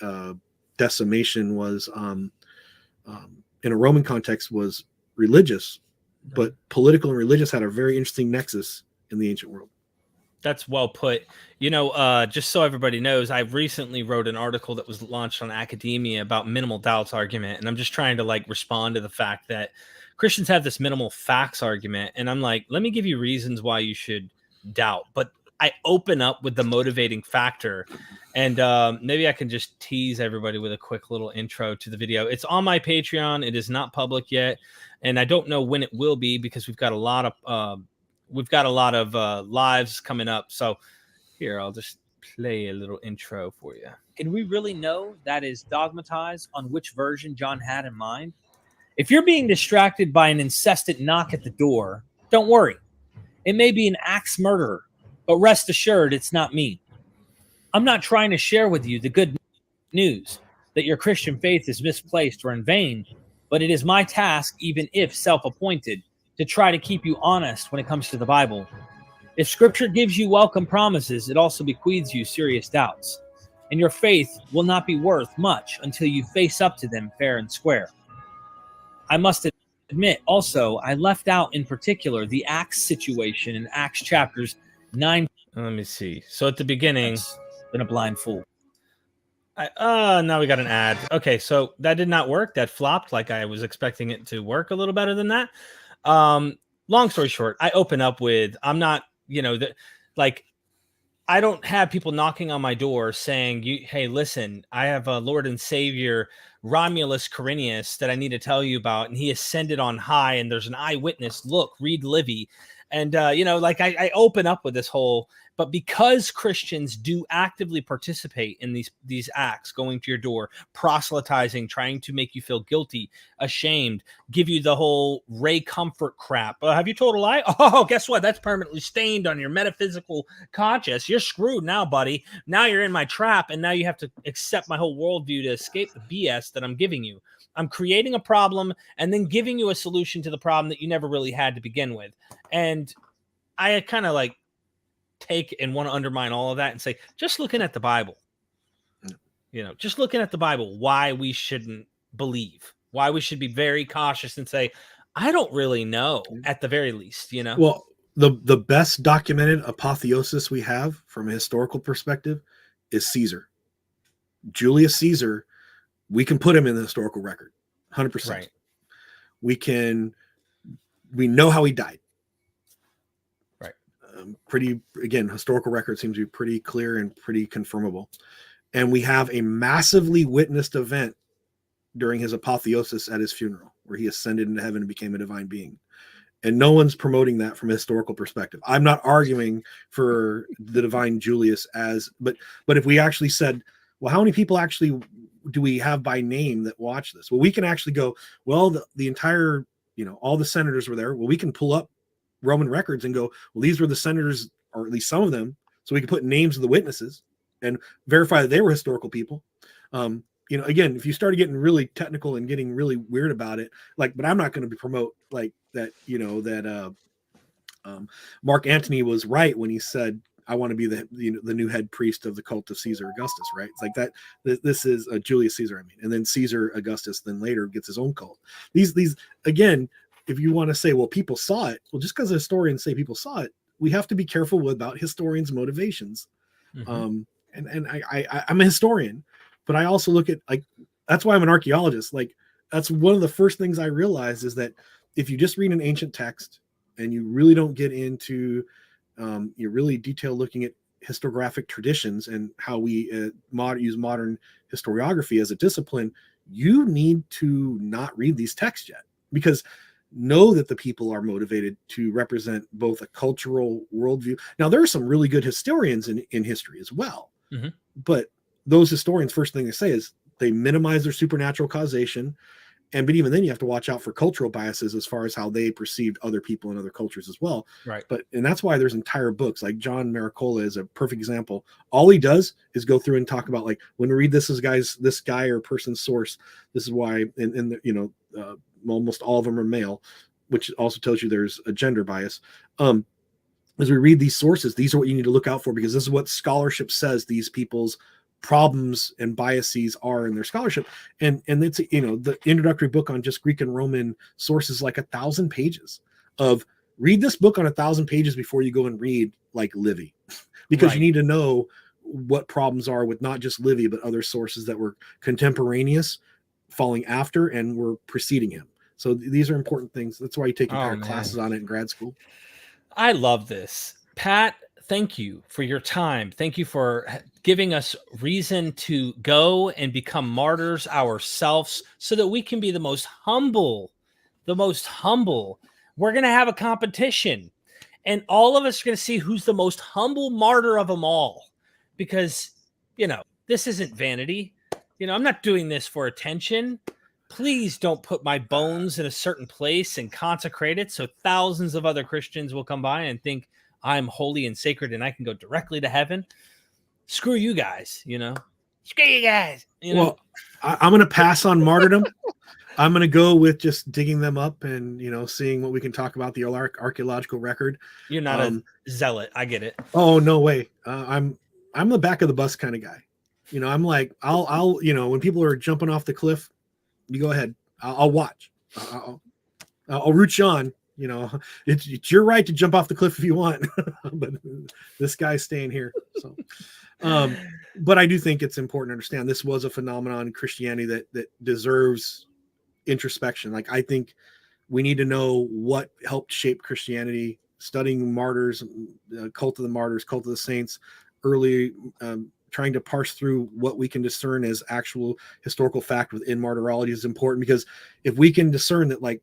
decimation was in a Roman context was religious, but political and religious had a very interesting nexus in the ancient world. That's well put. Just so everybody knows, I recently wrote an article that was launched on Academia about minimal doubts argument, and I'm just trying to like respond to the fact that Christians have this minimal facts argument, and I'm like, let me give you reasons why you should doubt. But I open up with the motivating factor, and maybe I can just tease everybody with a quick little intro to the video. It's on my Patreon. It is not public yet, and I don't know when it will be because we've got a lot of lives coming up. So here, I'll just play a little intro for you. Can we really know that is dogmatized on which version John had in mind? If you're being distracted by an incessant knock at the door, don't worry. It may be an axe murderer, but rest assured it's not me. I'm not trying to share with you the good news that your Christian faith is misplaced or in vain, but it is my task, even if self-appointed, to try to keep you honest when it comes to the Bible. If Scripture gives you welcome promises, it also bequeaths you serious doubts, and your faith will not be worth much until you face up to them fair and square. I must admit, also, I left out in particular the Acts situation in Acts chapters 9. Let me see. So at the beginning, Been a blind fool. Now we got an ad. Okay, so that did not work. That flopped. Like I was expecting it to work a little better than that. Long story short, I open up with, I'm not, I don't have people knocking on my door saying, hey, listen, I have a Lord and Savior, Romulus Quirinius, that I need to tell you about, and he ascended on high, and there's an eyewitness. Look, read Livy. And, I open up with this whole, but because Christians do actively participate in these acts, going to your door, proselytizing, trying to make you feel guilty, ashamed, give you the whole Ray Comfort crap. Have you told a lie? Oh, guess what? That's permanently stained on your metaphysical conscience. You're screwed now, buddy. Now you're in my trap, and now you have to accept my whole worldview to escape the BS that I'm giving you. I'm creating a problem and then giving you a solution to the problem that you never really had to begin with. And I kind of take and want to undermine all of that and say, just looking at the Bible, just looking at the Bible, why we shouldn't believe, why we should be very cautious and say, I don't really know, at the very least, Well, the best documented apotheosis we have from a historical perspective is Caesar. Julius Caesar. We can put him in the historical record, 100%. Right. We know how he died. Right. Historical record seems to be pretty clear and pretty confirmable. And we have a massively witnessed event during his apotheosis at his funeral, where he ascended into heaven and became a divine being. And no one's promoting that from a historical perspective. I'm not arguing for the divine Julius but if we actually said, well, how many people actually do we have by name that watch this? Well, we can actually go, well, the entire, all the senators were there. Well, we can pull up Roman records and go, well, these were the senators, or at least some of them. So we can put names of the witnesses and verify that they were historical people. Again, if you started getting really technical and getting really weird about it, but I'm not going to promote that Mark Antony was right when he said, I want to be the new head priest of the cult of Caesar Augustus, right? It's like that. This is Julius Caesar, and then Caesar Augustus then later gets his own cult. These again, if you want to say, well, people saw it, well, just because historians say people saw it, we have to be careful about historians' motivations. Mm-hmm. And I'm a historian, but I also look at that's why I'm an archaeologist. That's one of the first things I realized is that if you just read an ancient text and you really don't get into you're really detailed looking at historiographic traditions and how we use modern historiography as a discipline, you need to not read these texts yet, because know that the people are motivated to represent both a cultural worldview. Now, there are some really good historians in history as well, but those historians, first thing they say is they minimize their supernatural causation. But even then, you have to watch out for cultural biases as far as how they perceived other people in other cultures as well. Right. And that's why there's entire books, like John Maricola is a perfect example. All he does is go through and talk about, like, when we read this guy or person's source, this is why, almost all of them are male, which also tells you there's a gender bias. As we read these sources, these are what you need to look out for, because this is what scholarship says these people's problems and biases are in their scholarship. And it's, the introductory book on just Greek and Roman sources, like 1,000 pages of read this book on 1,000 pages before you go and read like Livy, because you need to know what problems are with not just Livy, but other sources that were contemporaneous, following after, and were preceding him. So these are important things. That's why you take entire classes on it in grad school. I love this. Pat, thank you for your time. Thank you for giving us reason to go and become martyrs ourselves so that we can be the most humble. We're going to have a competition, and all of us are going to see who's the most humble martyr of them all, because, this isn't vanity. I'm not doing this for attention. Please don't put my bones in a certain place and consecrate it so thousands of other Christians will come by and think I'm holy and sacred and I can go directly to heaven. Screw you guys, Screw you guys. Well, I'm going to pass on martyrdom. I'm going to go with just digging them up and, seeing what we can talk about the archaeological record. You're not a zealot. I get it. Oh, no way. I'm the back of the bus kind of guy. I'm like, I'll when people are jumping off the cliff, you go ahead. I'll watch. I'll root you on. It's your right to jump off the cliff if you want, but this guy's staying here. So, but I do think it's important to understand this was a phenomenon in Christianity that deserves introspection. Like, I think we need to know what helped shape Christianity, studying martyrs, cult of the martyrs, cult of the saints, early, trying to parse through what we can discern as actual historical fact within martyrology is important, because if we can discern that, 10%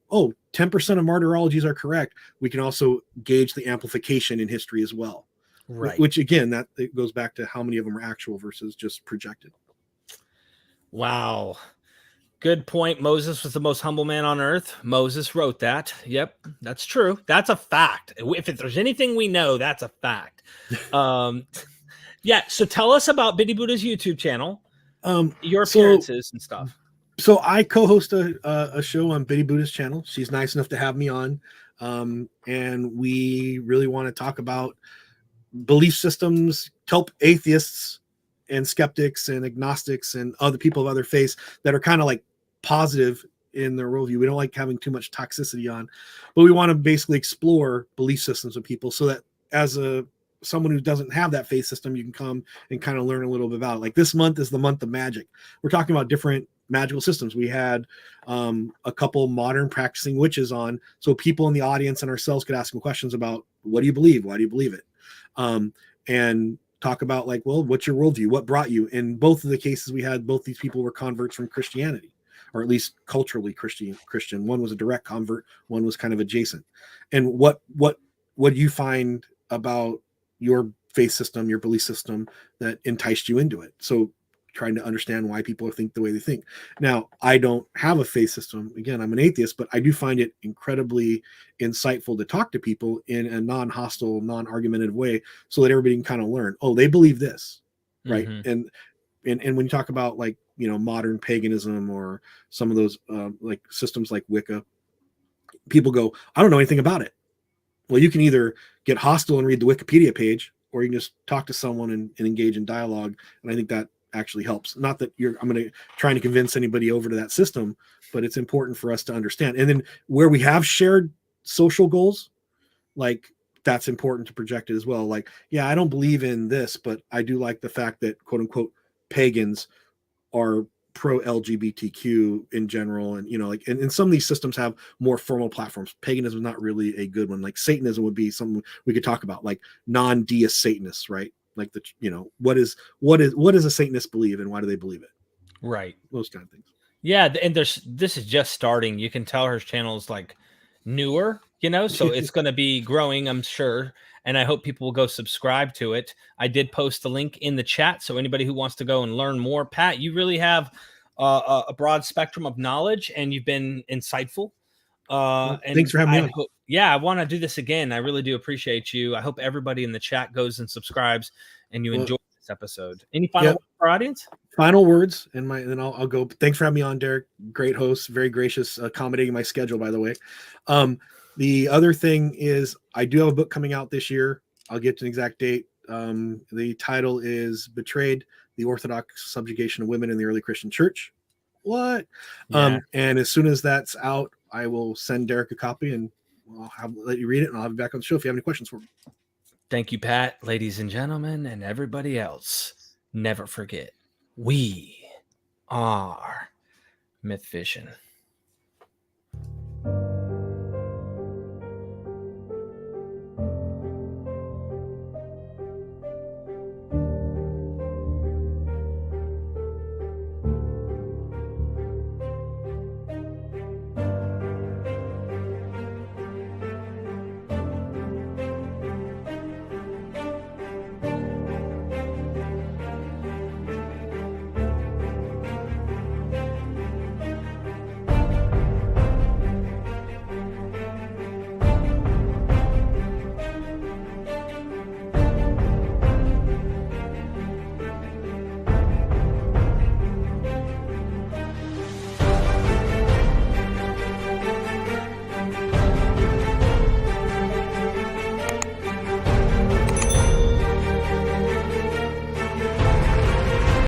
of martyrologies are correct, we can also gauge the amplification in history as well. Right. Which, again, that it goes back to how many of them are actual versus just projected. Wow. Good point. Moses was the most humble man on earth. Moses wrote that. Yep, that's true. That's a fact. If there's anything we know, that's a fact. Yeah. So tell us about Biddy Buddha's YouTube channel, your appearances and stuff. So I co-host a show on Biddy Buddha's channel. She's nice enough to have me on. And we really want to talk about belief systems, help atheists and skeptics and agnostics and other people of other faiths that are kind of like positive in their worldview. We don't like having too much toxicity on, but we want to basically explore belief systems with people so that as someone who doesn't have that faith system, you can come and kind of learn a little bit about it. Like, this month is the month of magic. We're talking about different magical systems. We had a couple modern practicing witches on, so people in the audience and ourselves could ask them questions about, what do you believe? Why do you believe it? And talk about, what's your worldview? What brought you? In both of the cases we had, both these people were converts from Christianity, or at least culturally Christian. One was a direct convert, one was kind of adjacent. And what do you find about your faith system, your belief system, that enticed you into it? So trying to understand why people think the way they think. Now, I don't have a faith system. Again, I'm an atheist, but I do find it incredibly insightful to talk to people in a non-hostile, non-argumentative way so that everybody can kind of learn, they believe this, right? And when you talk about modern paganism or some of those systems like Wicca, people go, I don't know anything about it. Well, you can either get hostile and read the Wikipedia page, or you can just talk to someone and engage in dialogue. And I think that actually helps. Not that I'm going to trying to convince anybody over to that system, but it's important for us to understand. And then where we have shared social goals, that's important to project it as well. I don't believe in this, but I do like the fact that, quote unquote, pagans are pro LGBTQ in general. And, and some of these systems have more formal platforms. Paganism is not really a good one. Like Satanism would be something we could talk about, like non-deist Satanists, right? Like what does a Satanist believe and why do they believe it? Right. Those kind of things. Yeah. And this is just starting. You can tell her channel is newer, so it's going to be growing, I'm sure. And I hope people will go subscribe to it. I did post a link in the chat. So anybody who wants to go and learn more, Pat, you really have a broad spectrum of knowledge and you've been insightful. And thanks for having me on. I want to do this again. I really do appreciate you. I hope everybody in the chat goes and subscribes and you enjoy this episode. Any final words for our audience? Final words, and then I'll go. Thanks for having me on, Derek. Great host, very gracious, accommodating my schedule, by the way. The other thing is I do have a book coming out this year. I'll get to an exact date. The title is Betrayed, the Orthodox Subjugation of Women in the Early Christian Church. What? Yeah. And as soon as that's out, I will send Derek a copy and I'll let you read it, and I'll have you back on the show if you have any questions for me. Thank you, Pat. Ladies and gentlemen, and everybody else, never forget, we are Myth Vision.